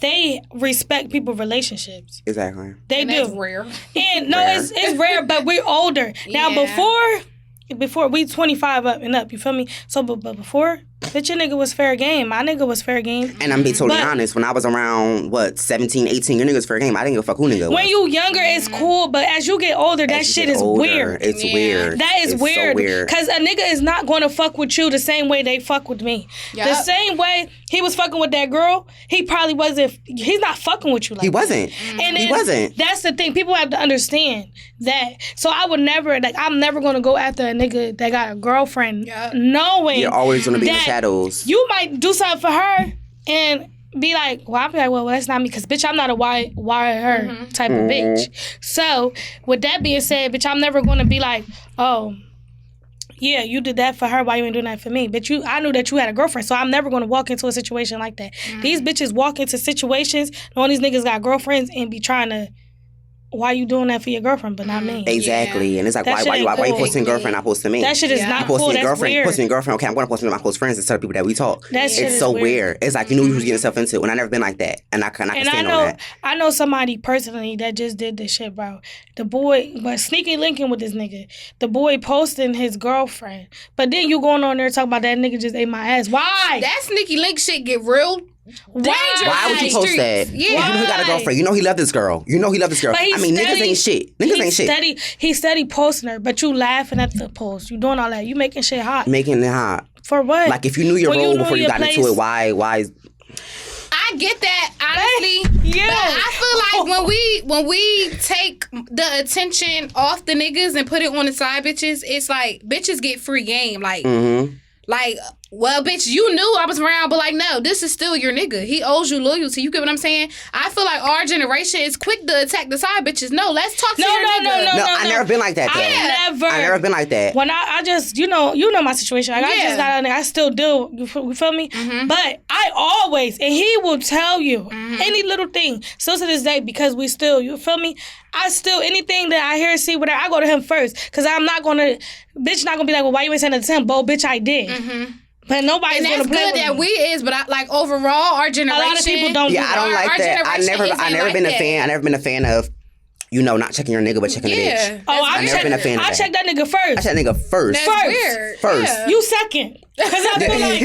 they respect people's relationships. Exactly. They do. That's rare. And no, it's rare, but we're older. Now before we 25 up and up, you feel me? So but before, bitch, your nigga was fair game. My nigga was fair game. And I'm being totally honest, when I was around 17, 18, your nigga was fair game. I didn't give a fuck who nigga was. When you younger, it's cool, but as you get older, that shit is weird. It's weird. That is it's weird. So weird. Cause a nigga is not gonna fuck with you the same way they fuck with me. Yep. The same way he was fucking with that girl, he probably wasn't. He's not fucking with you like he wasn't. And he wasn't. That's the thing. People have to understand that. So I would never I'm never gonna go after a nigga that got a girlfriend, knowing you're always gonna be in the shadows. You might do something for her and be like, well, I'll be like, well, that's not me, because bitch, I'm not a wire her type of bitch. So with that being said, bitch, I'm never gonna be like, oh, yeah, you did that for her, why you ain't doing that for me? Bitch, I knew that you had a girlfriend, so I'm never gonna walk into a situation like that. These bitches walk into situations knowing these niggas got girlfriends and be trying to, why you doing that for your girlfriend but not me? Exactly. And it's like, why you posting girlfriend not posting me? That shit is not cool. Posting That's girlfriend, weird. posting your girlfriend, okay, I'm going to post it to my close friends instead of people that we talk. That shit it's is so weird. weird. It's like, you knew you was getting yourself into, and I never been like that. And I can stand on that. I know somebody personally that just did this shit, bro. The boy, but sneaky linking with this nigga. The boy posting his girlfriend. But then you going on there talking about that nigga just ate my ass. Why? That sneaky link shit get real dangerous. Why would you post that? Yeah. You know he got a girlfriend. You know he loved this girl. I mean, niggas ain't shit. Niggas ain't shit. He's steady posting her, but you laughing at the post. You doing all that. You making shit hot. Making it hot. For what? Like, if you knew your role before you got into it, why is... I get that, honestly. Yeah. But I feel like when we take the attention off the niggas and put it on the side bitches, it's like bitches get free game. Like, like, well, bitch, you knew I was around, but like, no, this is still your nigga. He owes you loyalty. You get what I'm saying? I feel like our generation is quick to attack the side bitches. No, let's talk to your nigga. No, I never been like that, though. I never been like that. When I just, you know my situation. Like, I just got on there. I still do. You feel me? But I always, and he will tell you any little thing. Still to this day, because we still, you feel me? I still, anything that I hear, see, whatever, I go to him first. Because I'm not going to, bitch not going to be like, well, why you ain't saying that to him? Bo, bitch, I did. But nobody's going to play with me. And that's good that we is, but like overall, our generation. A lot of people don't do that. I don't like that. I never been a fan. I never been a fan of, you know, not checking your nigga, but checking the bitch. Oh, I never been a fan of that. I check that nigga first. I check that nigga first. That's weird. First. Yeah. You second. Because I feel like,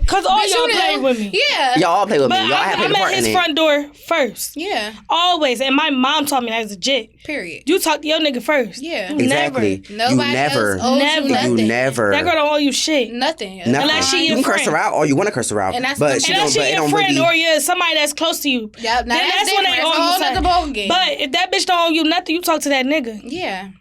because all y'all play with me. Yeah. Y'all all play with me. But Y'all have I'm played a part at in his it. front door first. Yeah. Always. And my mom taught me that as a legit. Period. You talk to your nigga first. Yeah. Exactly. Nobody never. else owes you nothing. You never. That girl don't owe you shit. Nothing. Unless she you your can friend. curse her out or you want to curse her out. And that's but she Unless don't, she it your don't friend really... or you're somebody that's close to you. Yep. Now then that's when they different. owe you It's a whole nother something. ballgame. But if that bitch don't owe you nothing, you talk to that nigga.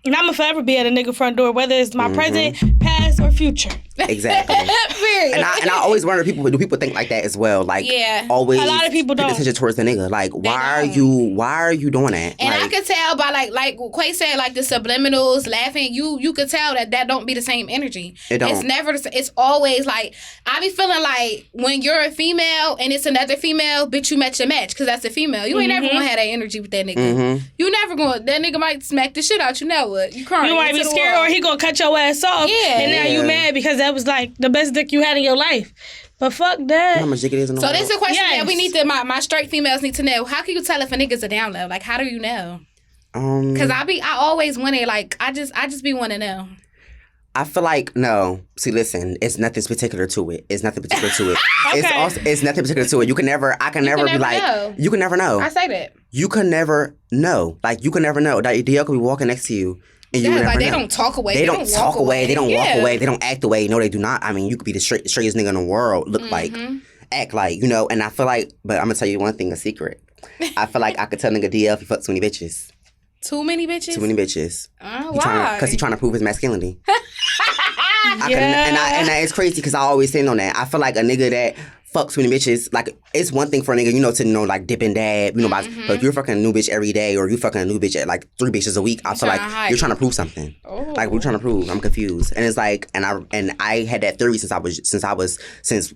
And I'ma forever be at a nigga front door, whether it's my present, past, or future. Exactly. and I always wonder, do people think like that as well? Like, always a lot of people pay don't. attention towards the nigga. Like, why are you doing that? And like, I could tell by like Quay said, like the subliminals, laughing. You could tell that don't be the same energy. It don't. It's never. It's always like I be feeling like when you're a female and it's another female, bitch, you match your match because that's a female. You ain't never gonna have that energy with that nigga. You never gonna. That nigga might smack the shit out. You know what? You crying. You might be scared, or he gonna cut your ass off. And now you mad because that was like the best dick you had in your life. But fuck that. How much dick it is in the So world? this is a question that we need to. My straight females need to know. How can you tell if a nigga's a down low? Like, how do you know? Because I always want it. Like, I just be want to know. I feel like, no. See, listen, it's nothing particular to it. It's nothing particular to it. Okay. It's nothing particular to it. You can never be like, know. You can never know. I say that. You can never know. Like, you can never know. That DL could be walking next to you. And you would never like know. They don't talk away. They don't talk away. They don't walk away. They don't act away. No, they do not. I mean, you could be the straightest nigga in the world. Look like, act like, you know. And I feel like, but I'm going to tell you one thing, a secret. I feel like I could tell nigga DL if he fucks too many bitches. Too many bitches? Too many bitches. Why? Because he's trying to prove his masculinity. And it's crazy because I always stand on that. I feel like a nigga that fuck too many bitches. Like, it's one thing for a nigga, you know, to, you know, like, dip and dab, you know, but if you're fucking a new bitch every day or you fucking a new bitch at, like, 3 bitches a week, I feel like you're trying to prove something. Oh. Like, we're trying to prove. I'm confused. And it's like, and I had that theory since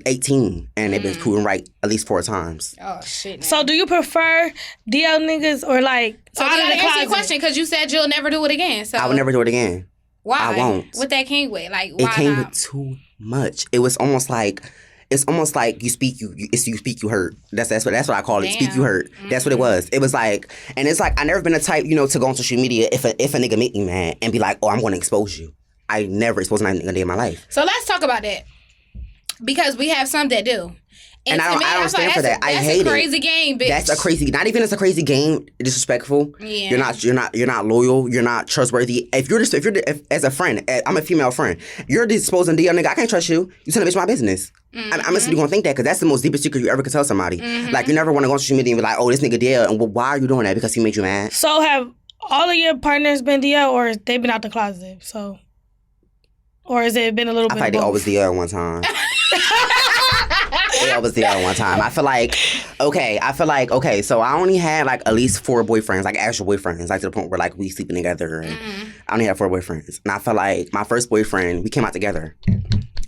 18, and they've been proven right at least 4 times. Oh, shit. Man. So do you prefer DL niggas or, like, so out you of gotta the answer closet? your question, because you said you'll never do it again. So I would never do it again. Why? I won't. What that came with? Like, why It came not? with too much. It was almost like, it's almost like you speak, you hurt. That's what I call it. Damn. Speak, you hurt. That's what it was. It was like, and it's like, I never been a type, you know, to go on social media if a nigga make me mad and be like, oh, I'm going to expose you. I never exposed a nigga day in my life. So let's talk about that. Because we have some that do. And I don't stand for that. I hate it. That's a crazy game, bitch. That's a crazy. Not even it's a crazy game. Disrespectful. Yeah. You're not loyal. You're not trustworthy. If as a friend, I'm a female friend. You're disposing DL nigga. I can't trust you. You tell a bitch my business. I'm just gonna think that because that's the most deepest secret you ever could tell somebody. Like, you never want to go on social media and be like, oh, this nigga DL, and well, why are you doing that? Because he made you mad. So have all of your partners been DL or they been out the closet? So, or has it been a little bit? I feel like they always DL one time. They always DL one time. I feel like, okay, so I only had like at least 4 boyfriends, like actual boyfriends, like to the point where like we sleeping together. And I only had 4 boyfriends. And I feel like my first boyfriend, we came out together.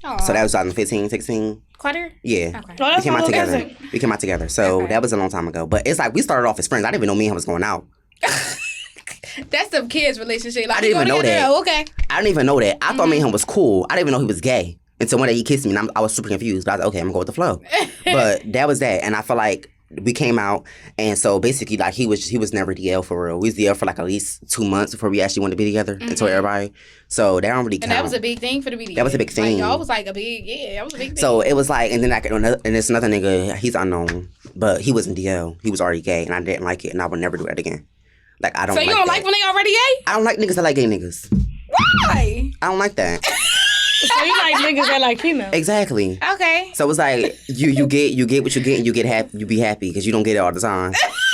Aww. So that was 2015, 16. Quarter? Yeah. Okay. Oh, We came out together. cousin. We came out together. So Okay. that was a long time ago. But it's like we started off as friends. I didn't even know me and him was going out. That's some kids' relationship. Like, I didn't even know that. Oh, okay. I didn't even know that. I thought me and him was cool. I didn't even know he was gay. Until one day he kissed me and I was super confused. But I was like, okay, I'm going to go with the flow. But that was that. And I feel like we came out, and so basically, like, he was never DL for real. We was DL for like at least 2 months before we actually wanted to be together and told everybody. So that don't really count. And that was a big thing for the BD. That was a big thing. Like, y'all was like a big, that was a big thing. So it was like, and then like, and it's another nigga, he's unknown, but he wasn't DL. He was already gay, and I didn't like it, and I would never do that again. Like, I don't. So you like don't that. like when they already gay? I don't like niggas that like gay niggas. Why? I don't like that. So you like niggas that like females? Exactly. Okay. So it's like you get what you get, and you get happy. You be happy because you don't get it all the time.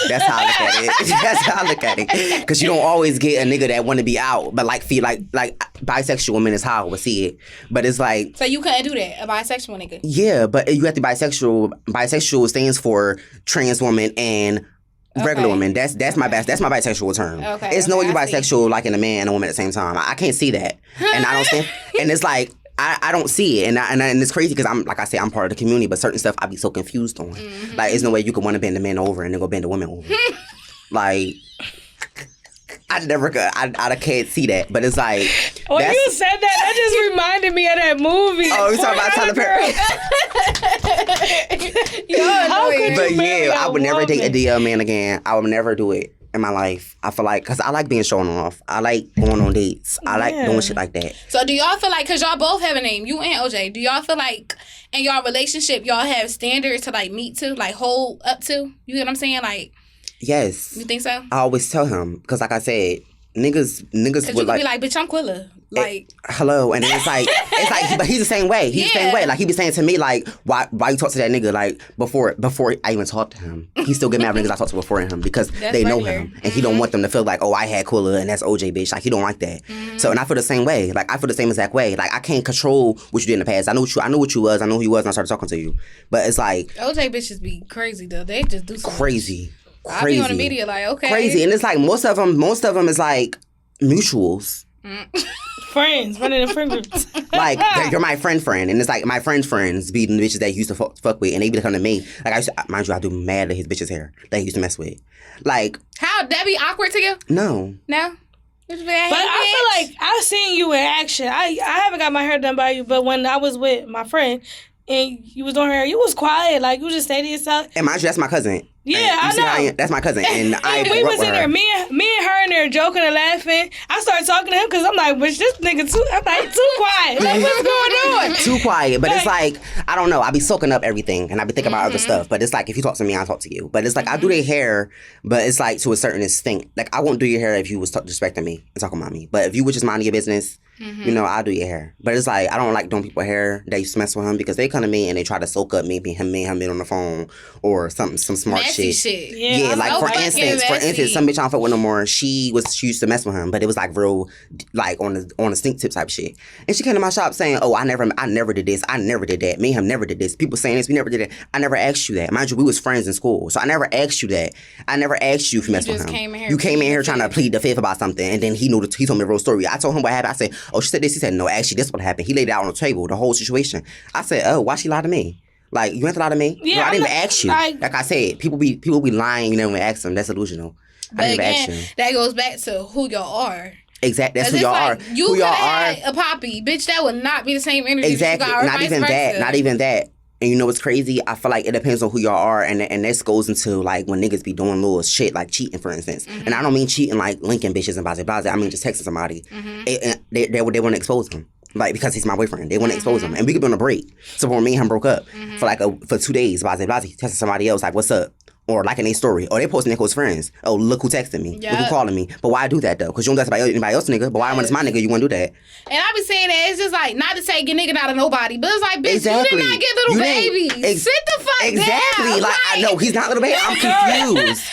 That's how I look at it. That's how I look at it. Because you don't always get a nigga that want to be out, but like feel like bisexual women is how I would see it. But it's like, So you couldn't do that, a bisexual nigga? yeah, but you have to be bisexual. Bisexual stands for trans woman and regular Okay. woman. That's my bisexual term. Okay, It's no way okay, you're I see. bisexual like in a man and a woman at the same time. I can't see that, and I don't stand. And it's like I don't see it, and it's crazy because I'm like I say I'm part of the community, but certain stuff I be so confused on. Like, there's no way you could want to bend a man over and then go bend a woman over. Like, I never could. I can't see that, but it's like When that's- you said that just reminded me of that movie. Oh, you talking about Tyler Perry? How could But you marry yeah, I would never date a woman? DL man again. I would never do it in my life. I feel like, because I like being shown off. I like going on dates. I like doing shit like that. So do y'all feel like, because y'all both have a name, you and OJ, do y'all feel like in y'all relationship, y'all have standards to like meet to, like hold up to? You know what I'm saying? Like, Yes. you think so? I always tell him, because like I said, niggas Because you would could be like, bitch, I'm Quilla. Like, hello, and then it's like, but he's the same way. He's the same way. Like, he be saying to me, like, why you talk to that nigga? Like, before I even talk to him, he still get mad when niggas I talk to before him because That's they know regular. him, and he don't want them to feel like, oh, I had Quilla and that's OJ, bitch. Like, he don't like that. So, and I feel the same way. Like, I feel the same exact way. Like, I can't control what you did in the past. I know what you was. I know who you was, and I started talking to you. But it's like OJ bitches be crazy though. They just do some crazy. I be on the media like, okay. Crazy, and it's like most of them is like mutuals. Friends, running in friend groups. Like, you're my friend, and it's like my friends be the bitches that he used to fuck with, and they be coming to me. Like, I used to, mind you, I do mad at his bitch's hair that he used to mess with. Like, How, that be awkward to you? no. No? Bitch be like, But hey, I bitch. feel like I've seen you in action. I haven't got my hair done by you, but when I was with my friend and you was doing her hair, you was quiet. Like, you just stayed to yourself. And mind you, that's my cousin. Yeah, And you I see how know. that's my cousin, and I And we grew up was with in her. there, me and her in there joking and laughing. I started talking to him because I'm like, bitch, this nigga too quiet. Like, what's going on? Too quiet, but it's Like- like, I don't know. I be soaking up everything, and I be thinking about other stuff. But it's like, if you talk to me, I talk to you. But it's like, I do their hair, but it's like to a certain extent. Like, I won't do your hair if you was disrespecting me and talking about me. But if you was just minding your business You know, I'll do your hair. But it's like, I don't like doing people's hair. They used to mess with him because they come to me and they try to soak up maybe him being on the phone or some smart Messy shit. Yeah, like for instance, some bitch I don't fuck with no more. She used to mess with him, but it was like real, like on the stink tip type shit. And she came to my shop saying, "Oh, I never did this. I never did that. Me and him never did this. People saying this. We never did it. I never asked you that. Mind you, we was friends in school, so I never asked you that. I never asked you if you messed with him. You came in here trying to plead the fifth about something, and then he told me the real story. I told him what happened. I said, "Oh, she said this." He said, "No, actually, this is what happened." He laid it out on the table, the whole situation. I said, "Oh, why she lied to me? Like, you ain't to lie to me? Yeah, no, I didn't even ask you. Like I said, people be lying. You never even ask them. That's delusional. I didn't even ask you. That goes back to who y'all are. Exactly. That's who y'all are. You who could y'all have are. had a poppy, bitch. That would not be the same energy. Exactly. You got, not even that. Not even that. And you know what's crazy? I feel like it depends on who y'all are, and this goes into like when niggas be doing little shit like cheating, for instance. And I don't mean cheating like linking bitches and blah. I mean just texting somebody. They want to expose him. Like, because he's my boyfriend. They want to expose him. And we could be on a break. So when me and him broke up for 2 days, blah, texting somebody else, like, what's up? Or liking their story. Or they posting their close friends. Oh, look who texted me. Look who calling me. But why I do that, though? Because you don't text anybody else, nigga. But why when it's my nigga, you want to do that? And I be saying that, it's just like, not to say get nigga out of nobody, but it's like, bitch, you did not get little babies. Sit the fuck down. Exactly. Like, I know, he's not little baby. I'm confused.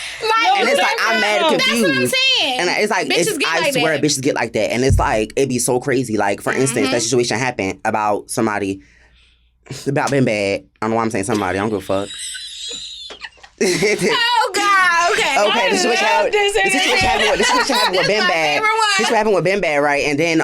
And it's like, I'm mad and confused. That's what I'm saying. And it's like, I swear bitches get like that. And it's like, it'd be so crazy. Like, for instance, that situation happened about somebody, about being bad. I don't know why I'm saying somebody. I don't give a fuck. Oh God! Okay. This situation happened with Ben Bad. This happened with Ben Bad, right? And then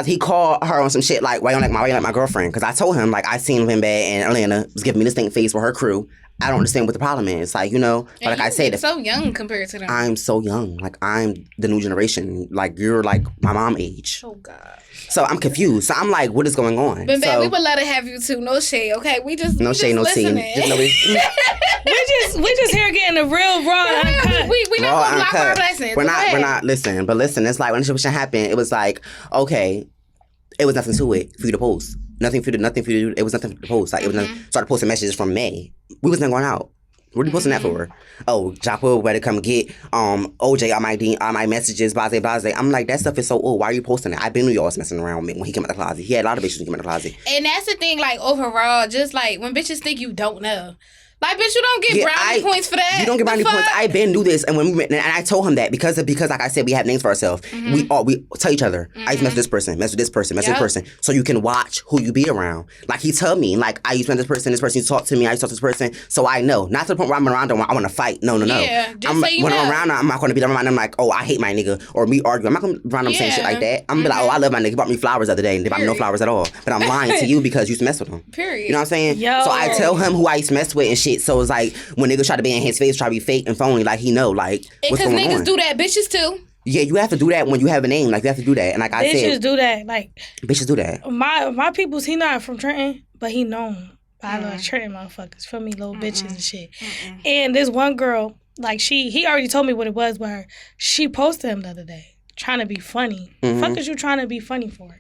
he called her on some shit like, why you don't like my girlfriend? Because I told him like I seen Ben Bad and Atlanta was giving me the stink face with her crew. I don't understand what the problem is. Like, you know, but like I said, so young compared to them. I'm so young. Like, I'm the new generation. Like, you're like my mom age. Oh God. So I'm confused. So I'm like, what is going on? But so, we would let it have you too. No shade, okay? We just no shade, no tea. We just here getting the real raw uncut. We not gonna block our blessings. We're not. Listen. It's like when the situation happened, it was like, okay, it was nothing to it for you to post. Nothing for you to do. It was nothing for you to post. Like it was nothing. Started posting messages from May. We wasn't going out. What are you posting that for? Oh, Joppa better come get OJ on my messages, blase. I'm like, that stuff is so old. Why are you posting it? I been knew y'all was messing around with me when he came out the closet. He had a lot of bitches when he came out the closet. And that's the thing, like, overall, just like when bitches think you don't know. Like, bitch, you don't get brownie points for that. You don't get brownie points. I been do this, and when we went, and I told him that because like I said, we have names for ourselves. We tell each other. I used to mess with this person, mess with this person, so you can watch who you be around. Like he told me, like I used to mess with this person used to talk to me. I used to talk to this person, so I know. Not to the point where I'm around them. I want to fight. No. Yeah, just so you when know. I'm around them, I'm not going to be around them like, oh, I hate my nigga, or me arguing. I'm not going to be around them saying shit like that. I'm gonna be like, oh, I love my nigga. He bought me flowers the other day, and they bought me no flowers at all. But I'm lying to you because you used to mess with him. Period. You know what I'm saying? Yo. So I tell him who I used to mess with and shit. So it's like, when niggas try to be in his face, try to be fake and phony, like he know, like what's going on. Because niggas do that, bitches too. Yeah, you have to do that when you have a name. Like you have to do that, and like I said, bitches do that. Like bitches do that. My people's, he not from Trenton, but he known by little Trenton motherfuckers. For me, little bitches and shit. And this one girl, like he already told me what it was. Where she posted him the other day, trying to be funny. Fuck is you trying to be funny for?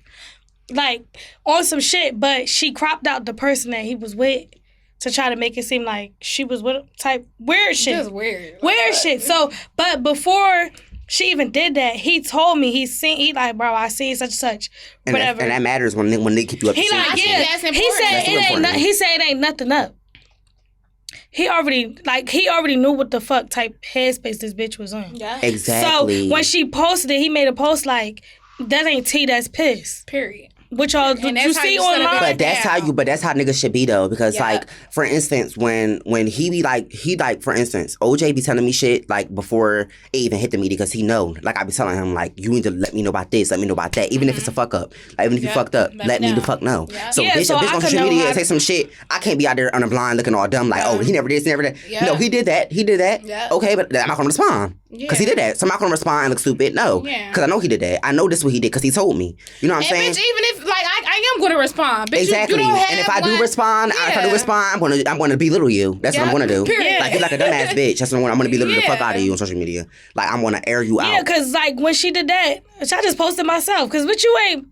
Like on some shit, but she cropped out the person that he was with. To try to make it seem like she was with type weird shit. Just weird. Weird shit. So, but before she even did that, he told me, he like, bro, I see such and such, whatever. And that matters when they keep you up. He like, yeah. He said it ain't nothing up. He already knew what the fuck type headspace this bitch was on. Yeah. Exactly. So when she posted it, he made a post like, that ain't tea, that's piss. Period. Which y'all you see online. But that's how niggas should be though. Because like, for instance, when he be like, for instance, OJ be telling me shit like before it even hit the media because he know. Like I be telling him like, you need to let me know about this, let me know about that. Even if it's a fuck up. Like even if you fucked up, let me the fuck know. Yeah. So bitch on social media say some shit, I can't be out there on the blind looking all dumb like, oh, he never did this, never did that. No, he did that. Yeah. Okay, but I'm not gonna respond. Because he did that. So I'm not gonna respond and look stupid. No. Because I know he did that. I know this is what he did because he told me. You know what I'm saying? Bitch, even if like I am gonna respond. Bitch, exactly. You and if I do respond, I'm gonna belittle you. That's what I'm gonna do. Period. Like you're like a dumbass bitch. That's what I'm gonna belittle the fuck out of you on social media. Like I'm gonna air you out. Yeah, because like when she did that, which I just posted myself. Because bitch, you ain't.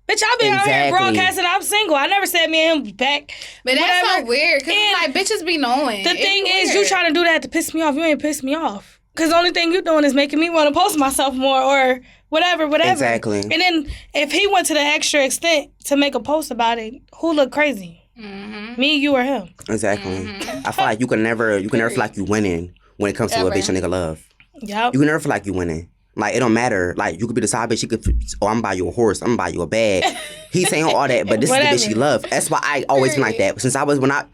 Bitch, I've been out here broadcasting. I'm single. I never said me and him back. But that's so weird. Because like bitches be knowing. The thing is, you trying to do that to piss me off. You ain't piss me off. Because the only thing you're doing is making me want to post myself more or whatever. Exactly. And then if he went to the extra extent to make a post about it, who looked crazy? Me, you, or him? Exactly. I feel like you can never feel like you winning when it comes to a bitch a nigga love. Yep. You can never feel like you winning. Like, it don't matter. Like, you could be the side bitch. He could, I'm gonna buy you a horse. I'm gonna buy you a bag. He's saying all that, but this is the bitch he love. That's why I always been like that. Since I've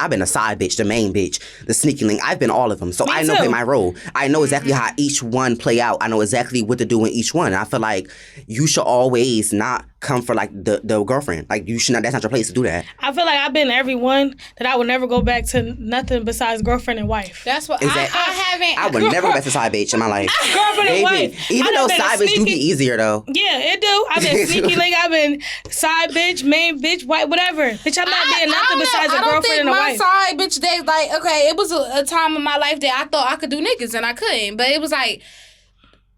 been a side bitch, the main bitch, the sneaky link. I've been all of them. So I know play my role. I know exactly how each one play out. I know exactly what to do in each one. And I feel like you should always not come for like the girlfriend. Like, you should not. That's not your place to do that. I feel like I've been every one that I would never go back to nothing besides girlfriend and wife. That's what exactly. I haven't. I would never go back to side bitch in my life. Girlfriend and wife. Even though side bitch do be easier though. Yeah, it do. I've been sneaky link. I've been side bitch, main bitch, white, whatever. Bitch, I'm not being nothing besides a girlfriend and a wife. I don't think my side bitch days, like, okay, it was a time in my life that I thought I could do niggas and I couldn't. But it was like,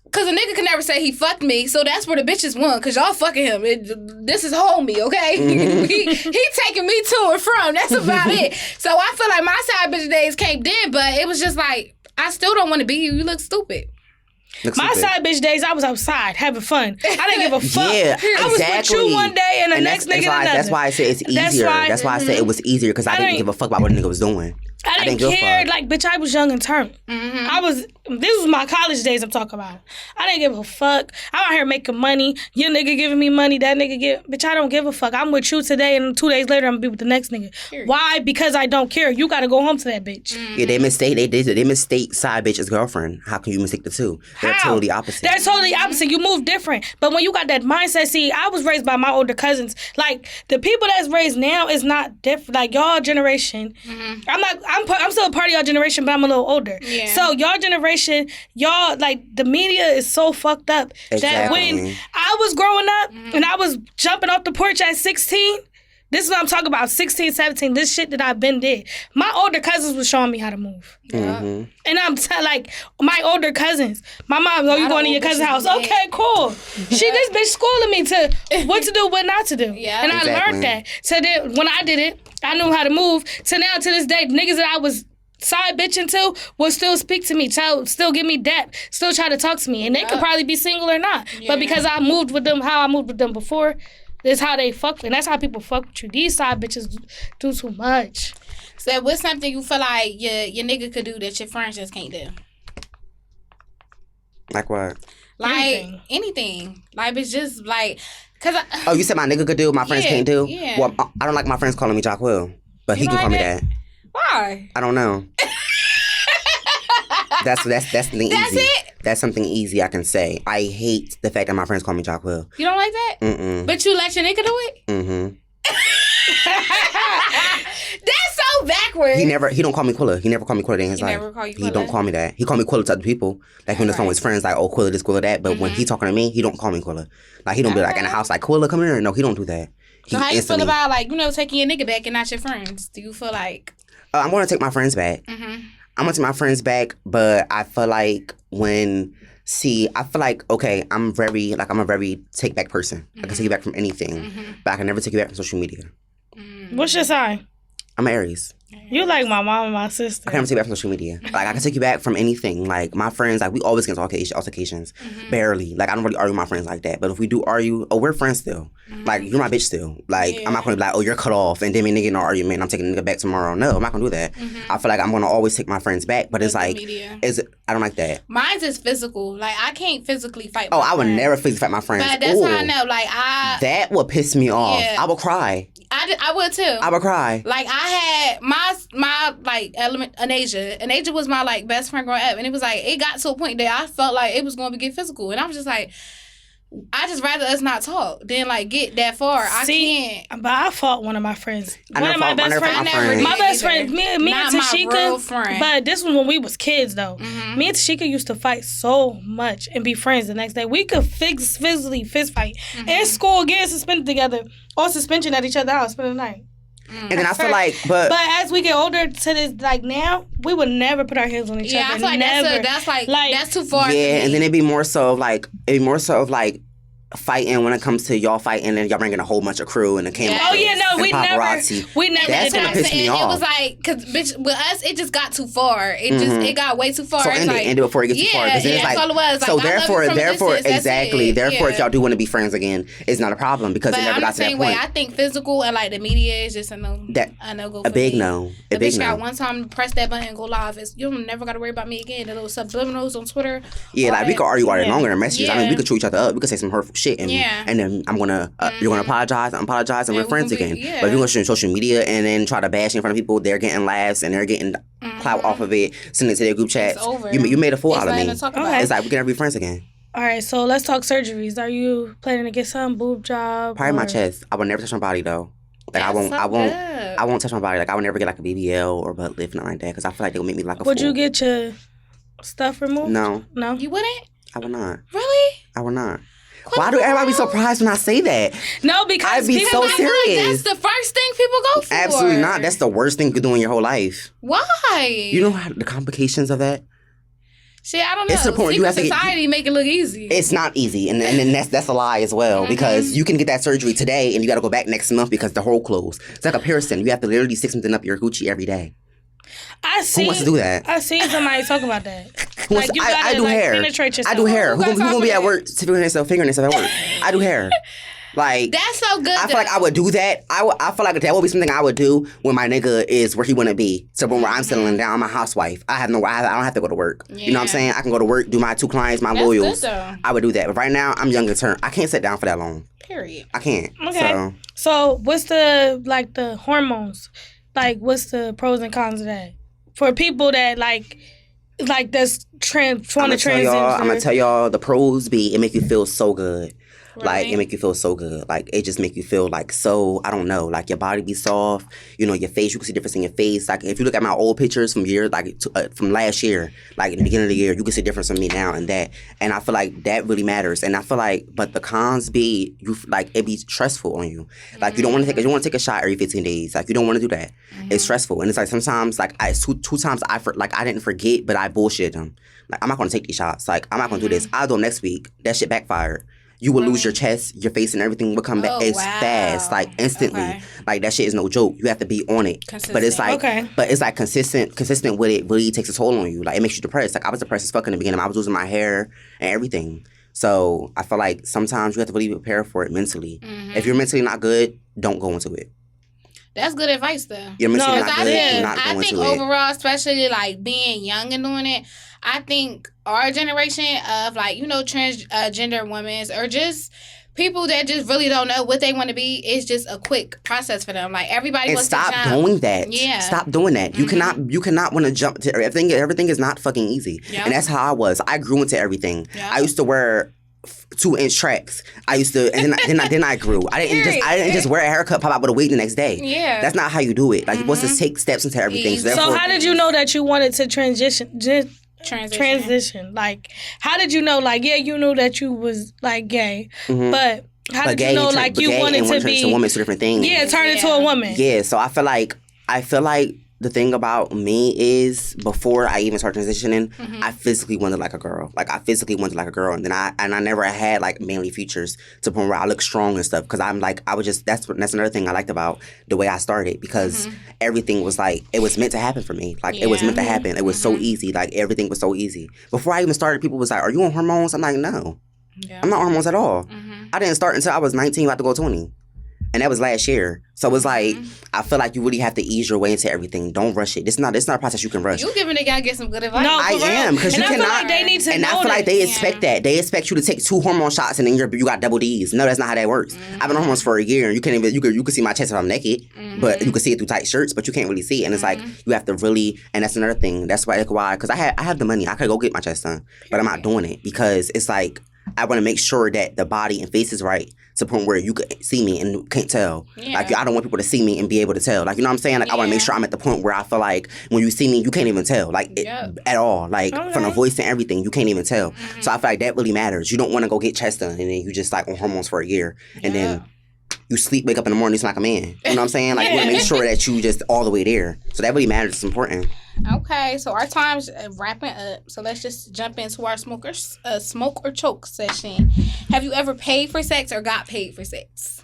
because a nigga can never say he fucked me, so that's where the bitches won, because y'all fucking him. This is homie, okay? he taking me to and from. That's about it. So I feel like my side bitch days came then, but it was just like, I still don't want to be you. You look stupid. My side bitch days, I was outside having fun. I didn't give a fuck. Yeah, I was with you one day and the next nigga another. That's why I said it's easier. That's why I said it was easier, because I didn't give a fuck about what a nigga was doing. I didn't care. Like, bitch, I was young and turned. This was my college days I'm talking about. I didn't give a fuck. I'm out here making money. Your nigga giving me money. That nigga give. Bitch, I don't give a fuck. I'm with you today, and 2 days later, I'm gonna be with the next nigga. Period. Why? Because I don't care. You gotta go home to that bitch. Yeah, they mistake side bitch as girlfriend. How can you mistake the two? They're totally opposite. They're totally opposite. You move different. But when you got that mindset, see, I was raised by my older cousins. Like, the people that's raised now is not different. Like, y'all generation. I'm still a part of y'all generation, but I'm a little older. Yeah. So y'all generation, y'all, like, the media is so fucked up that when I was growing up and I was jumping off the porch at 16, this is what I'm talking about, 16, 17, this shit that I've been did. My older cousins was showing me how to move. And I'm like, my older cousins, my mom, you going to your cousin's house? Okay, cool. This bitch schooling me to what to do, what not to do. Yeah. And I learned that. So then when I did it, I knew how to move. So now to this day, niggas that I was side bitching to will still speak to me, still give me dap, still try to talk to me. And they could probably be single or not. Yeah. But because I moved with them how I moved with them before, that's how they fuck. And that's how people fuck with you. These side bitches do too much. So what's something you feel like your nigga could do that your friends just can't do? Like what? Like anything. Like, it's just like... Oh, you said my nigga could do what my friends can't do? Yeah. Well, I don't like my friends calling me Jacquil, but he can call me that. Why? I don't know. That's something easy. That's it? That's something easy I can say. I hate the fact that my friends call me Jacquil. You don't like that? Mm-mm. But you let your nigga do it? Mm-hmm. That's so backwards. He don't call me Quilla. He never called me Quilla in his life. Never call you Quilla? He don't call me that. He call me Quilla to other people. Like when the phone with his friends, like, oh, Quilla this, Quilla that. But when he talking to me, he don't call me Quilla. Like, he don't be like in the house like, Quilla, come here. No, he don't do that. So how you feel about, like, taking your nigga back and not your friends? Do you feel like... I'm going to take my friends back. I'm going to take my friends back, but I feel like okay, I'm a very take back person. I can take you back from anything, but I can never take you back from social media. What's your sign? I'm an Aries. You like my mom and my sister. I can never take you back from social media. Like, I can take you back from anything. Like, my friends, like, we always get into altercations. Barely. Like, I don't really argue with my friends like that. But if we do argue, we're friends still. Like, you're my bitch still. Like, I'm not going to be like, you're cut off, and then me nigga in an argument, I'm taking the nigga back tomorrow. No, I'm not going to do that. I feel like I'm going to always take my friends back. But it's like, I don't like that. Mine's is physical. Like, I can't physically fight my friends. I would never physically fight my friends. But that's how I know. Like, that would piss me off. Yeah. I would cry. I would too. I would cry. Like, I had my like element Anasia. Anasia was my like best friend growing up, and it was like it got to a point that I felt like it was going to get physical, and I was just like, I just rather us not talk than like get that far. I can't. But I fought one of my friends. My best friend, me and Tashika. But this was when we was kids though. Me and Tashika used to fight so much and be friends the next day. We could physically fist fight in school, getting suspended together, or suspension at each other's house, spend the night. And then I feel like, but as we get older to this, like now, we would never put our hands on each other. Yeah, I feel like that's too far. Yeah, and then it'd be more so of like, fighting when it comes to y'all fighting and y'all bringing a whole bunch of crew and the camera. Oh yeah, no, we never That's did gonna that. piss me off. It was like, cause bitch, with us, it just got too far. It got way too far. So it's end it before it gets too far. Yeah, It's like, that's all it was. so Like, I love you from a distance, that's exactly. it. Therefore, Yeah. if y'all do want to be friends again, it's not a problem because But it never I'm got the to that same point. way. I think physical and like the media is just a no go. A big no. A big bitch no. got one time to press that button and go live. You don't never got to worry about me again. The little subliminals on Twitter. Yeah, like we could argue all day longer in messages. I mean, Yeah. we could chew each other up. We could say some hurtful shit, and then I'm gonna you're gonna apologize, I'm apologize, and we're friends again. Yeah. But if you're gonna show social media and then try to bash in front of people, they're getting laughs and they're getting clout off of it, sending it to their group chats. over. You made a fool out of me. Okay. It's like we can never be friends again. All right, so let's talk surgeries. Are you planning to get some boob job? Probably my or- chest. I would never touch my body though. Like I won't touch my body. Like I would never get like a BBL or butt lift, nothing like that, because I feel like they would make me like a Would fool. you get your stuff removed? No, You wouldn't? I would not. Really? I would not. Why do everybody be surprised when I say that? No, because I'd be so I feel like serious. that's the first thing people go for. Absolutely not. That's the worst thing you could do in your whole life. Why? You know how the complications of that? Shit, I don't know. It's to the point where you have to get- society make it look easy. It's not easy, and then that's a lie as well, because you can get that surgery today and you got to go back next month because the hole closed. It's like a piercing. You have to literally stick something up your Gucci every day. Who wants to do that? I seen somebody talk about that. Like, you gotta, I do hair. penetrate yourself. I do hair. Who gonna be at work fingering themselves at work? I do hair. Like That's so good. I feel like I would do that. I feel like that would be something I would do when my nigga is where he want to be. So when I'm settling down, I'm a housewife. I don't have to go to work. You know what I'm saying? I can go to work, do my 2 clients, my loyals. good, though. I would do that. But right now, I'm young and turn. I can't sit down for that long. Period. I can't. Okay. So what's the hormones? Like what's the pros and cons of that for people that like that's trying to transition? I'm gonna tell y'all the pros be it make you feel so good. Right. Like, it make you feel so good. Like, it just make you feel like so, I don't know, like your body be soft. You know, your face, you can see difference in your face. Like, if you look at my old pictures from years, like from last year, like in the beginning of the year, you can see difference in me now and that. And I feel like that really matters. And I feel like, but the cons be, it be stressful on you. Like, you don't want to take a shot every 15 days. Like, you don't want to do that. It's stressful. And it's like sometimes, like, two times I didn't forget, but I bullshit them. Like, I'm not going to take these shots. Like, I'm not going to do this. I'll do them next week. That shit backfired. You will lose your chest, your face, and everything will come back. It's fast, like instantly. Okay. Like that shit is no joke. You have to be on it. But it's like, consistent with it really takes a toll on you. Like it makes you depressed. Like I was depressed as fuck in the beginning. I was losing my hair and everything. So I feel like sometimes you have to really prepare for it mentally. If you're mentally not good, don't go into it. That's good advice, though. You're mentally not good, do not I go think into it. overall, especially like being young and doing it, I think our generation of like, transgender women or just people that just really don't know what they want to be, is just a quick process for them. Like everybody wants to jump. Stop doing that. Yeah. Stop doing that. You cannot want to jump to everything. Everything is not fucking easy. Yep. And that's how I was. I grew into everything. Yep. I used to wear 2-inch tracks. I used to, and then I grew. I didn't just wear a haircut, pop out with a wig the next day. Yeah. That's not how you do it. Like you're supposed to take steps into everything. So how did you know that you wanted to transition? Like, how did you know? Like, yeah, you knew that you was like gay, but how did you know like you wanted to be a woman? Two different things. Yeah, turn into a woman. Yeah. So I feel like the thing about me is before I even started transitioning, I physically wanted like a girl. Like I physically wanted like a girl, and then I never had like manly features to the point where I look strong and stuff. Because that's another thing I liked about the way I started, because everything was like it was meant to happen for me. Like it was meant to happen. It was so easy. Like everything was so easy. Before I even started, people was like, "Are you on hormones?" I'm like, "No, I'm not on hormones at all." I didn't start until I was 19, about to go 20. And that was last year. So it's like, I feel like you really have to ease your way into everything. Don't rush it. It's not a process you can rush. You giving the guy get some good advice. No, I am, because you cannot. I feel like they need to and know I feel like that. they expect that. They expect you to take 2 hormone shots and then you got double D's. No, that's not how that works. I've been on hormones for a year, and you can see my chest if I'm naked, but you can see it through tight shirts, but you can't really see it. And it's like you have to really. And that's another thing. That's why because I have the money, I could go get my chest done, but I'm not doing it because it's like I want to make sure that the body and face is right to the point where you could see me and can't tell. Yeah. Like, I don't want people to see me and be able to tell. Like, you know what I'm saying? Like, I want to make sure I'm at the point where I feel like when you see me, you can't even tell. Like, at all. Like, from the voice and everything, you can't even tell. So I feel like that really matters. You don't want to go get chest done and then you just, like, on hormones for a year. And then you wake up in the morning, you smell like a man. You know what I'm saying? Like, you want to make sure that you just all the way there. So that really matters. It's important. Okay, so our time's wrapping up. So let's just jump into our smoke or choke session. Have you ever paid for sex or got paid for sex?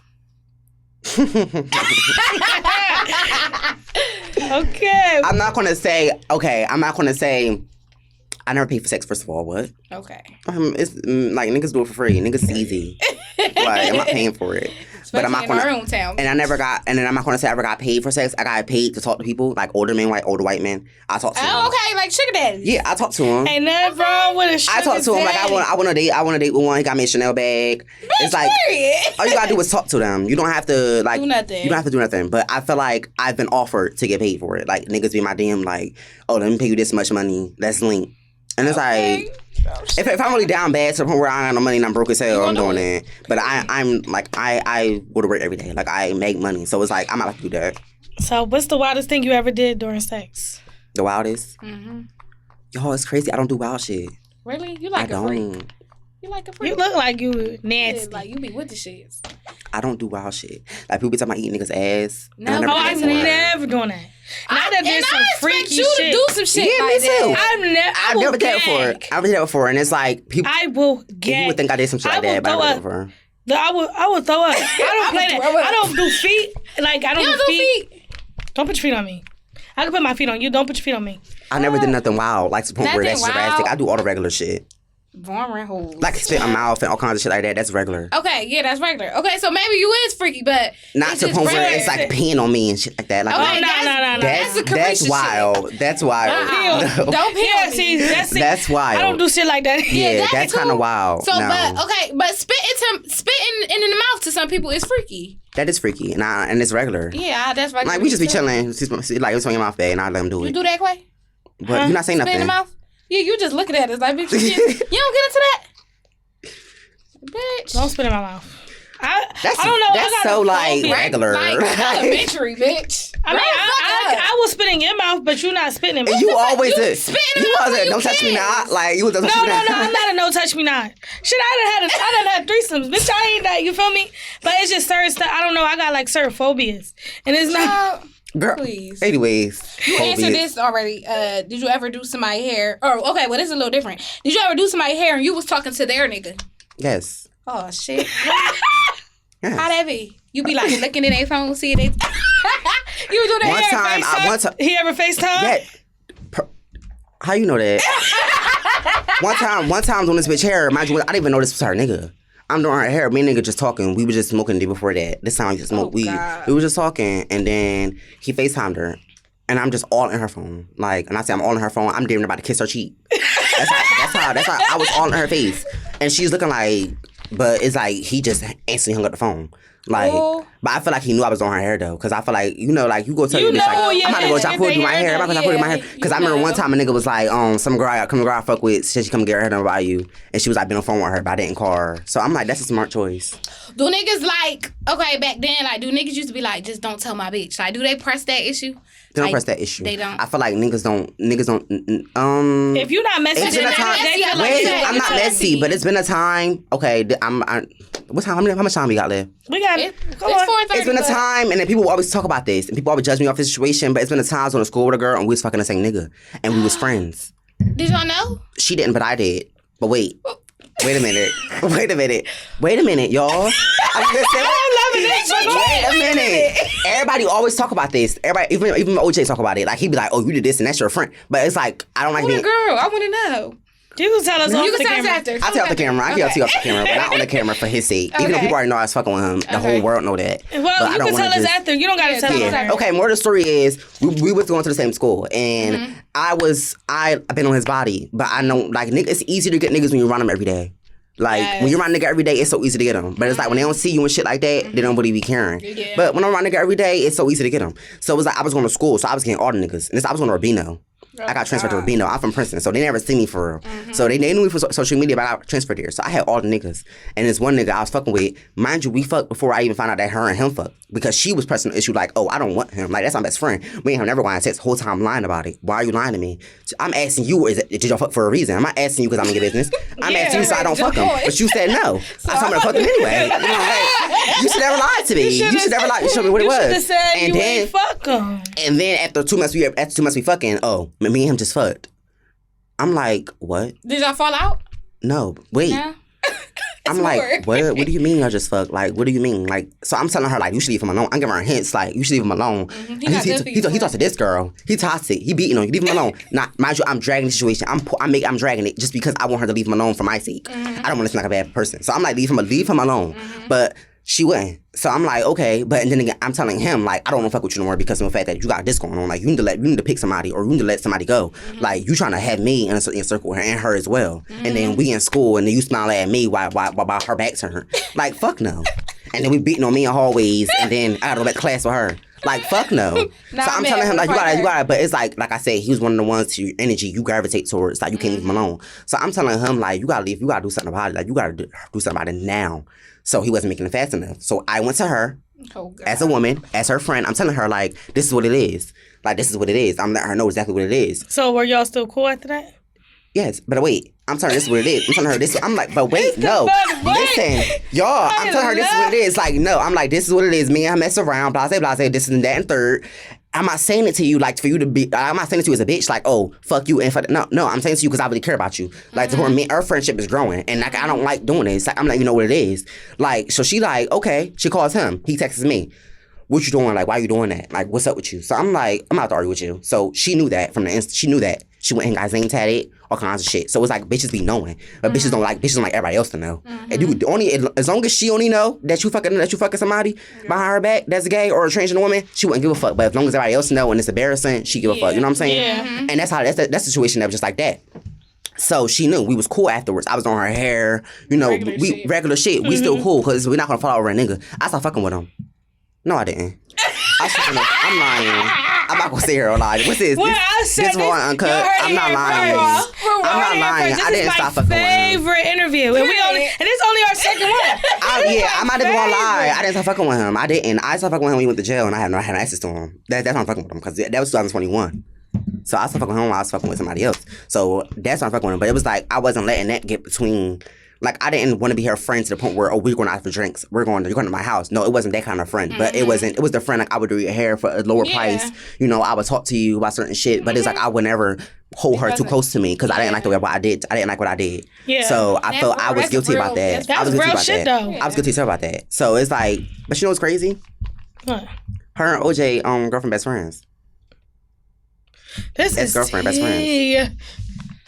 Okay. I'm not gonna say I never paid for sex. First of all, what? Okay. It's like niggas do it for free. Niggas easy. Like I'm not paying for it. But I'm not gonna. In our hometown. And I'm not gonna say I ever got paid for sex. I got paid to talk to people, like older white men. I talk to them. Oh, okay, like sugar daddy. Yeah, I talk to him. Ain't nothing wrong with a sugar I talk to him like I want to date. I want to date with one. He got me a Chanel bag. It's like all you gotta do is talk to them. You don't have to like do nothing. You don't have to do nothing. But I feel like I've been offered to get paid for it. Like niggas be my DM like, oh, let me pay you this much money. Let's link. And it's like, if I'm really down bad to the point where I ain't got no money and I'm broke as hell, I'm doing it. But I'm like, I go to work every day. Like, I make money. So it's like, I'm not about to do that. So what's the wildest thing you ever did during sex? The wildest? Mm-hmm. Yo, it's crazy. I don't do wild shit. Really? You like a freak? You like a freak? You look like you nasty. Like, you be with the shits. I don't do wild shit. Like, people be talking about eating niggas' ass. No, I'm never doing that. Not that there's some freaky you shit. to do some shit Yeah, like me too. that. I've never did that before. I've did that before, and it's like people. I will get. You would think I did some shit like that, but I never. I will throw up. I don't play that. I don't do feet. Like I don't do feet. Don't put your feet on me. I can put my feet on you. Don't put your feet on me. I never did nothing wild, like to the point where that's Nothing drastic. wild. I do all the regular shit. Boring hoes. Like spit in my mouth and all kinds of shit like that. That's regular. Okay, yeah, that's regular. Okay, so maybe you is freaky, but Not to the point where it's like peeing on me and shit like that. Like, okay, no. That's wild. Shit. That's wild. No. Don't pee on me. That's wild. I don't do shit like that. Yeah, that's kind of wild. So, no. but spitting in the mouth to some people is freaky. That is freaky, and it's regular. Yeah, that's regular. Like we just be chilling, like it's on your mouth bag, and I let them do it. You do that, Quay? But you're not saying Spit nothing. in the mouth? Yeah, you just looking at us like, bitch, you don't get into that? Bitch. Don't spit in my mouth. I don't know. That's so like regular. Like elementary, bitch. I mean, I will spit in your mouth, but you're not spitting in my mouth. You always you spit in You my always mouth, don't touch me not. Like you was don't touch me not. No, I'm not a no touch me not. Shit, I done had threesomes. Bitch, I ain't that. You feel me? But it's just certain stuff. I don't know. I got like certain phobias, and it's not. Girl, please. Anyways, you answered this already. Did you ever do somebody's hair? Or okay, well this is a little different. Did you ever do somebody's hair and you was talking to their nigga? Yes. Oh shit. Yes. How that be? You be like looking in their phone, see they. You do that. One time, he ever FaceTime? How you know that? one time doing this bitch hair, mind you, I didn't even know this was her nigga. I'm doing her hair. Me and nigga just talking. We were just smoking the day before that. This time we just smoked weed. God. We were just talking, and then he FaceTimed her, and I'm just all in her phone. Like, and I say I'm all in her phone. I'm damn about to kiss her cheek. That's how I was all in her face, and she's looking like. But it's like he just instantly hung up the phone. Like, but I feel like he knew I was on her hair though, because I feel like like you go tell your bitch like I'm about to go. I pulled you my hair. I'm about to pull you my hair because I remember one time a nigga was like, some girl I fuck with said she come get her hair done by you, and she was like been on the phone with her, but I didn't call her. So I'm like, that's a smart choice. Do niggas like back then do niggas used to be like, just don't tell my bitch? Like, do they press that issue? They don't press that issue. They don't. I feel like niggas don't. If you're not messy, I'm not messy, but it's been a time. Okay, what time? How much time we got left? We got it's 4:30. It's been a time, and then people always talk about this, and people always judge me off this situation. But it's been a time I was on a school with a girl, and we was fucking the same nigga, and we was friends. Did y'all know? She didn't, but I did. But wait a minute, y'all. Wait a minute. Everybody always talk about this. Everybody, even OJ talk about it. Like he be like, "Oh, you did this, and that's your friend." But it's like I don't like being. Girl, I want to know. You can tell us off the camera. I tell off the camera. I can tell you off the camera, but not on the camera for his sake. Even though people already know I was fucking with him, the whole world know that. Well, you can tell us after. You don't gotta tell us. Okay, more of the story is we was going to the same school, and I've been on his body, but I know like it's easy to get niggas when you run them every day. Like, when you're around a nigga every day, it's so easy to get them. But it's like, when they don't see you and shit like that, they don't really be caring. Yeah. But when I'm around a nigga every day, it's so easy to get them. So it was like, I was going to school, so I was getting all the niggas. And I was going to Rubino. I got transferred to Rubino. I'm from Princeton, so they never see me for real. So they knew me for social media, but I got transferred there. So I had all the niggas. And this one nigga I was fucking with, mind you, we fucked before I even found out that her and him fucked. Because she was pressing the issue like, oh, I don't want him. Like, that's my best friend. We ain't have never going to sex the whole time lying about it. Why are you lying to me? So I'm asking you, did y'all fuck for a reason? I'm not asking you because I'm in your business. I'm asking you so I don't fuck him. But you said no. So I told him to fuck him anyway. You know, like, you should never lie to me. You should never lie. You show me what it was. You should have said and you then, ain't fuck him. And then after 2 months we fucking, oh, Me and him just fucked. I'm like, what? Did y'all fall out? No, wait. No? I'm like, what? What do you mean y'all just fucked? Like, what do you mean? Like, so I'm telling her, like, you should leave him alone. I'm giving her hints, like, you should leave him alone. Mm-hmm. He talks to this girl. He toxic. He beating on you. Leave him alone. Not, mind you, I'm dragging the situation. I'm dragging it just because I want her to leave him alone for my sake. I don't want to seem like a bad person. So I'm like, leave him alone. But she wouldn't. So I'm like, okay. But and then again, I'm telling him, like, I don't want to fuck with you no more because of the fact that you got this going on. Like, you need to pick somebody or you need to let somebody go. Like, you trying to have me in a circle with her and her as well. And then we in school and then you smile at me while her back to her. Like, fuck no. And then we beating on me in hallways and then I gotta go back to class with her. Like, fuck no. So I'm telling him, like, you gotta, but it's like I said, he was one of the ones to energy you gravitate towards. Like, you can't leave him alone. So I'm telling him, like, you gotta leave, you gotta do something about it. Like, you gotta do something about it now. So he wasn't making it fast enough. So I went to her as a woman, as her friend. I'm telling her, like, this is what it is. Like, this is what it is. I'm letting her know exactly what it is. So were y'all still cool after that? Yes, but wait. I'm telling her this is what it is. I'm telling her this. I'm like, but wait, no. Listen, y'all. I'm telling her this is what it is. Like, no. I'm like, this is what it is. Me and her mess around. Blase, this and that and third. I'm not saying it to you like for you to be. I'm not saying it to you as a bitch. Like, oh, fuck you and fuck. No. I'm saying it to you because I really care about you. Like, to her, our friendship is growing, and like I don't like doing this. Like, I'm like, you know what it is. Like, so she like, okay. She calls him. He texts me. What you doing? Like, why you doing that? Like, what's up with you? So I'm like, I'm not to argue with you. So she knew that from the she knew that. She went and got name tatted, all kinds of shit. So it's like bitches be knowing, but bitches don't like everybody else to know. And you only as long as she only know that you fucking somebody behind her back that's gay or a transgender woman, she wouldn't give a fuck. But as long as everybody else know and it's embarrassing, she give a fuck. You know what I'm saying? Yeah. And that's the situation that was just like that. So she knew we was cool afterwards. I was on her hair, you know, regular shit. We still cool because we're not gonna fall over a nigga. I started fucking with him. No, I didn't. I'm lying. I'm not gonna sit here and lie. What's this? This one uncut. I'm not lying. I'm not lying. I didn't stop fucking with him. Favorite interview, and it's only our second one. I'm not even gonna lie. I didn't stop fucking with him. I didn't. I stopped fucking with him when he went to jail, and I had access to him. That's why I'm fucking with him because that was 2021. So I stopped fucking with him while I was fucking with somebody else. So that's why I'm fucking with him. But it was like I wasn't letting that get between. Like, I didn't want to be her friend to the point where, oh, we're going out for drinks. You're going to my house. No, it wasn't that kind of friend. But it was the friend, like, I would do your hair for a lower price. You know, I would talk to you about certain shit. But it's like, I would never hold her too close to me because I didn't like the way I did. I didn't like what I did. Yeah. So I felt I was guilty about that. That was real shit, though. I was guilty about that. So it's like, but you know what's crazy? What? Her and OJ, girlfriend, best friends. This is girlfriend, best friends.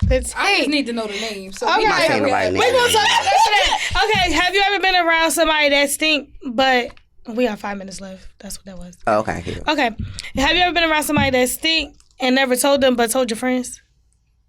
I just need to know the name. So okay. I'm not saying nobody's name. Okay, have you ever been around somebody that stink, but we have 5 minutes left. That's what that was. Oh, okay. Okay. Have you ever been around somebody that stink and never told them but told your friends?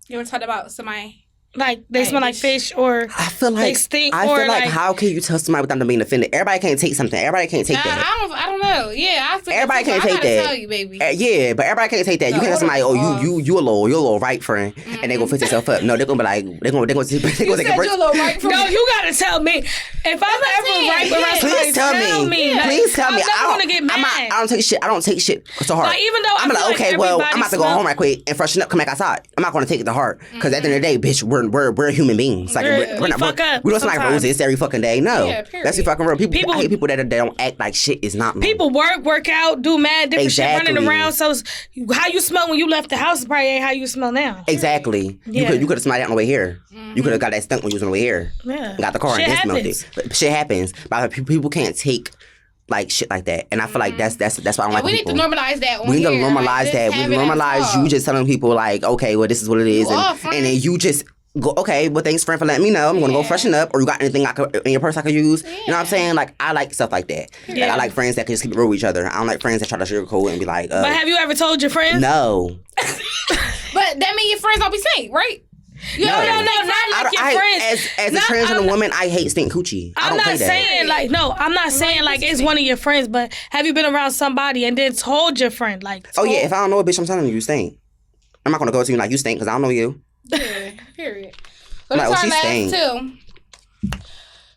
You ever talked about somebody? Like, they smell like fish or I feel like, they stink I or feel like how can you tell somebody without them being offended? Everybody can't take something. Everybody can't take that. I don't know. Yeah, I feel everybody can't take that. Tell you, baby. Yeah, but everybody can't take that. You can't tell somebody, you a little right friend, and they gonna fix yourself up. No, they're gonna be like, they're gonna take a break. No, you gotta tell me. If I'm ever right around somebody, tell me. Please tell me. I don't want to get mad. I don't take shit so hard. Like, even though I'm like, okay, well, I'm about to go home right quick and freshen up, come back outside. I'm not gonna take it to heart because at the end of the day, bitch, we're human beings. Like we don't smell like roses every fucking day. No, that's fucking real. People, I hate people that don't act like shit is not. People work out, do mad different shit, running around. So how you smell when you left the house probably ain't how you smell now. Exactly. Yeah. You could have smelled that on the way here. You could have got that stunk when you was on the way here. Yeah. Got the car and smelled it. But shit happens. But people can't take like shit like that, and I feel like that's why I don't like people. We need to normalize that. We need to normalize that. We normalize you just telling people like, okay, well, this is what it is, and then you just. Go, okay, well, thanks, friend, for letting me know. I'm going to go freshen up. Or you got anything in your purse I could use? Yeah. You know what I'm saying? Like, I like stuff like that. Yeah. Like, I like friends that can just keep it real with each other. I don't like friends that try to sugarcoat and be like... but have you ever told your friends? No. But that means your friends don't be stink, right? No, not like your friends. As a transgender woman, I hate stink coochie. I'm not saying, like, no, I'm not saying, like, it's one of your friends, but have you been around somebody and then told your friend, like... Oh, yeah, if I don't know a bitch, I'm telling you stink. I'm not going to go to you like, you stink, because I don't know you. Yeah, period. Let's try that too.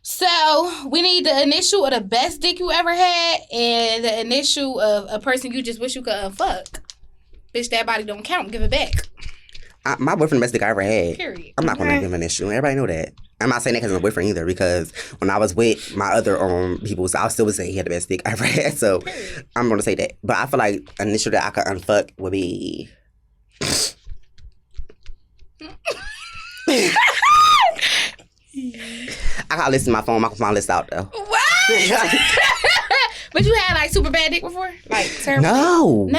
So we need the initial of the best dick you ever had and the initial of a person you just wish you could fuck. Bitch, that body don't count. Give it back. My boyfriend the best dick I ever had. Period. I'm not going to give him an initial. Everybody know that. I'm not saying that because I'm a boyfriend either, because when I was with my other people, I still would say he had the best dick I ever had. So I'm going to say that. But I feel like initial that I could unfuck would be... got a list in my phone. I can find a list out though. What? But you had like super bad dick before? Like terrible?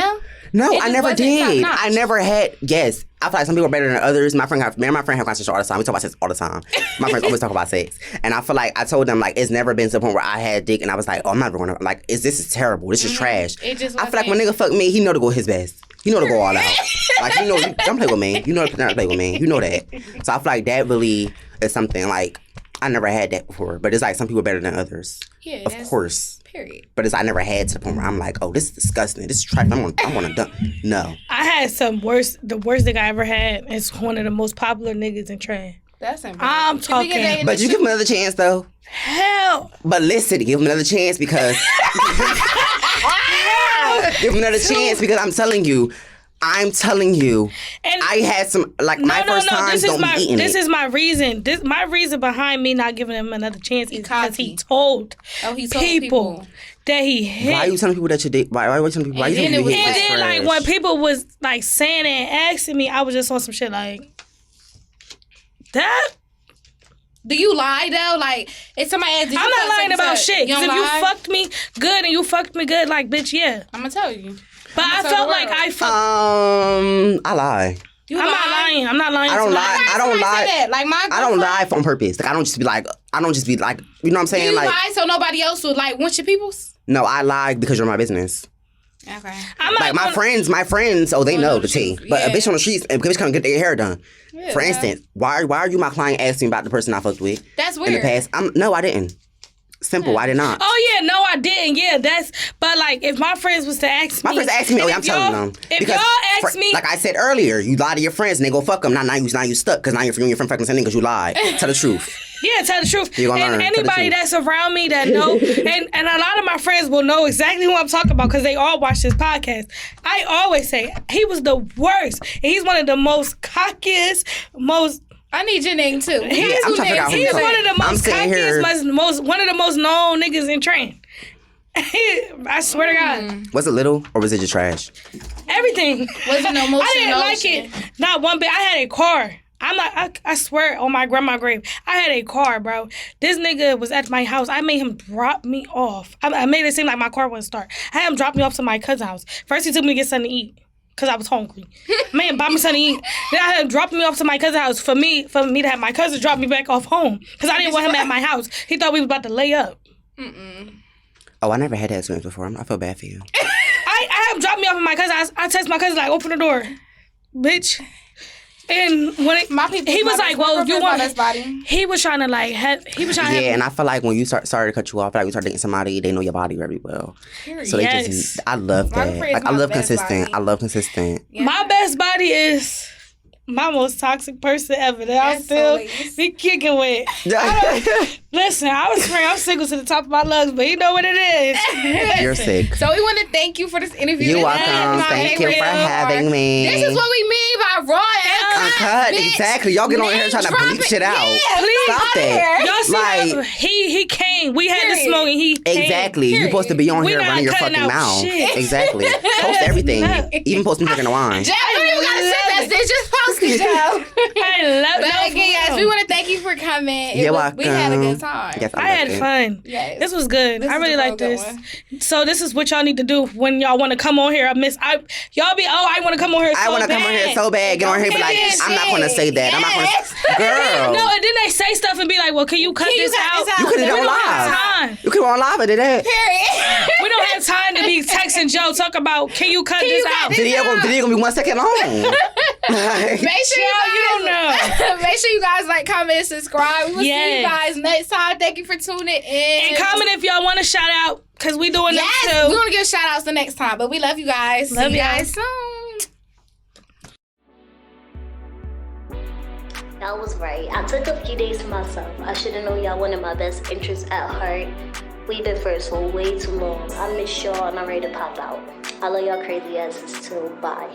No, It I just never wasn't did. top-notch. I never had. Yes, I feel like some people are better than others. My friend have conversation all the time. We talk about sex all the time. My friends always talk about sex, and I feel like I told them like it's never been to the point where I had dick and I was like, oh, I'm never gonna like. This is terrible. This is trash. It just I feel like when nigga fuck me, he know to go his best. He know to go all out. Like you know, don't play with me. You know to not play with me. You know that. So I feel like that really is something like I never had that before. But it's like some people are better than others. Yeah, of course. Period. But it's I never had to the point where I'm like, oh, this is disgusting. This is trash. I'm gonna dump. No. I had the worst thing I ever had is one of the most popular niggas in Trend. That's embarrassing. I'm talking. But you give him another chance though. Hell. But listen, give him another chance because give him another chance because I'm telling you, And I had some like my first time. Don't be eating This it. is my reason. My reason behind me not giving him another chance is because he told people that he hit. Why are you telling people that you did? Why are you telling people? Why are you telling people you hit? And then like when people was like saying it and asking me, I was just on some shit like that. Do you lie though? Like if somebody asks, I'm not lying about shit. You Because don't if lie? you fucked me good and you fucked me good, like bitch, yeah. I'm gonna tell you. But I felt like I fucked. I lie. I'm not lying. I'm not lying. I don't to lie. I don't lie. Like my I don't lie on purpose. Like I don't just be like. You know what I'm saying? Do you Like lie so nobody else would like want your peoples? no, I lie because you're my business. Okay. I'm not Like my friends, oh they know the tea. But a bitch on the streets, a bitch can't get their hair done. Yeah. For instance, why are you my client asking me about the person I fucked with? That's In the weird. past, no, I didn't. Simple, I did not. Oh yeah, no, I didn't. Yeah, but like if my friends was to ask me, My friends ask me, I'm telling them. If Because y'all ask me, like I said earlier, you lie to your friends and they go fuck them. Now you stuck because now you and your friend fucking something because you lied. Tell the truth. yeah, tell the truth. You're gonna And learn. Tell the anybody truth. that's around me that know, and a lot of my friends will know exactly who I'm talking about because they all watch this podcast. I always say he was the worst, and he's one of the most cockiest, most. I need your name too. I'm trying to figure out who He's you're one of the I'm most sitting here. cockiest, one of the most known niggas in Train. I swear to God. Was it little or was it just trash? Everything. Wasn't no motion, I didn't no like shit. it. Not one bit. I had a car. I swear on my grandma's grave, I had a car, bro. This nigga was at my house. I made him drop me off. I made it seem like my car wouldn't start. I had him drop me off to my cousin's house. First, he took me to get something to eat. Because I was hungry. Man, buy me something to eat. Then I had him drop me off to my cousin's house for me to have my cousin drop me back off home. Because I didn't want him at my house. He thought we was about to lay up. Oh, I never had that experience before. I feel bad for you. I had him drop me off at my cousin. I text my cousin like, open the door, bitch. And when he was like, well, you want this body. He was trying to like Yeah, and I feel like when you sorry to cut you off, like you start dating somebody, they know your body very well. So they just, I love that. Like I love consistent. I love consistent. Yeah. My best body is my most toxic person ever that I still be kicking with. Listen, I'm single to the top of my lungs, but you know what it is. You're sick. So we want to thank you for this interview. You're welcome. Thank you for having me. This is what we mean by raw and uncut. Exactly. Y'all get on here trying to bleep shit out. Please stop that. Y'all see like, he came. We had the smoke and he came. Exactly. You're supposed to be on here running your fucking mouth. Shit. Exactly. Post everything. Even post me drinking the wine. Jeff, you don't gotta say that. Just post it, Jeff. I love But again, yes, we want to thank you for coming. You're welcome. We had a good time. Yes, I had fun. Yes. This was good. I really like this. So this is what y'all need to do when y'all want to come on here. I want to come on here so bad. I want to come on here so bad. Get on here and be like, I'm not going to say that. I'm not going to. Girl. No, and then they say stuff and be like, well, can you cut this out? You could have done live. You could have on live and did that. Period. We don't have time to be texting Joe talk about, can you cut this out? Video going to be 1 second long. Make sure you don't know. Make sure you guys like, comment, and subscribe. We will see you guys next time. Thank you for tuning in. And comment if y'all want to shout out, because we doing that too. We're going to give shout outs the next time. But we love you guys. Love see you y'all. guys soon. Y'all was right. I took a few days to myself. I should have known y'all wanted my best interests at heart. We've been friends for way too long. I miss y'all and I'm ready to pop out. I love y'all crazy asses too. Bye.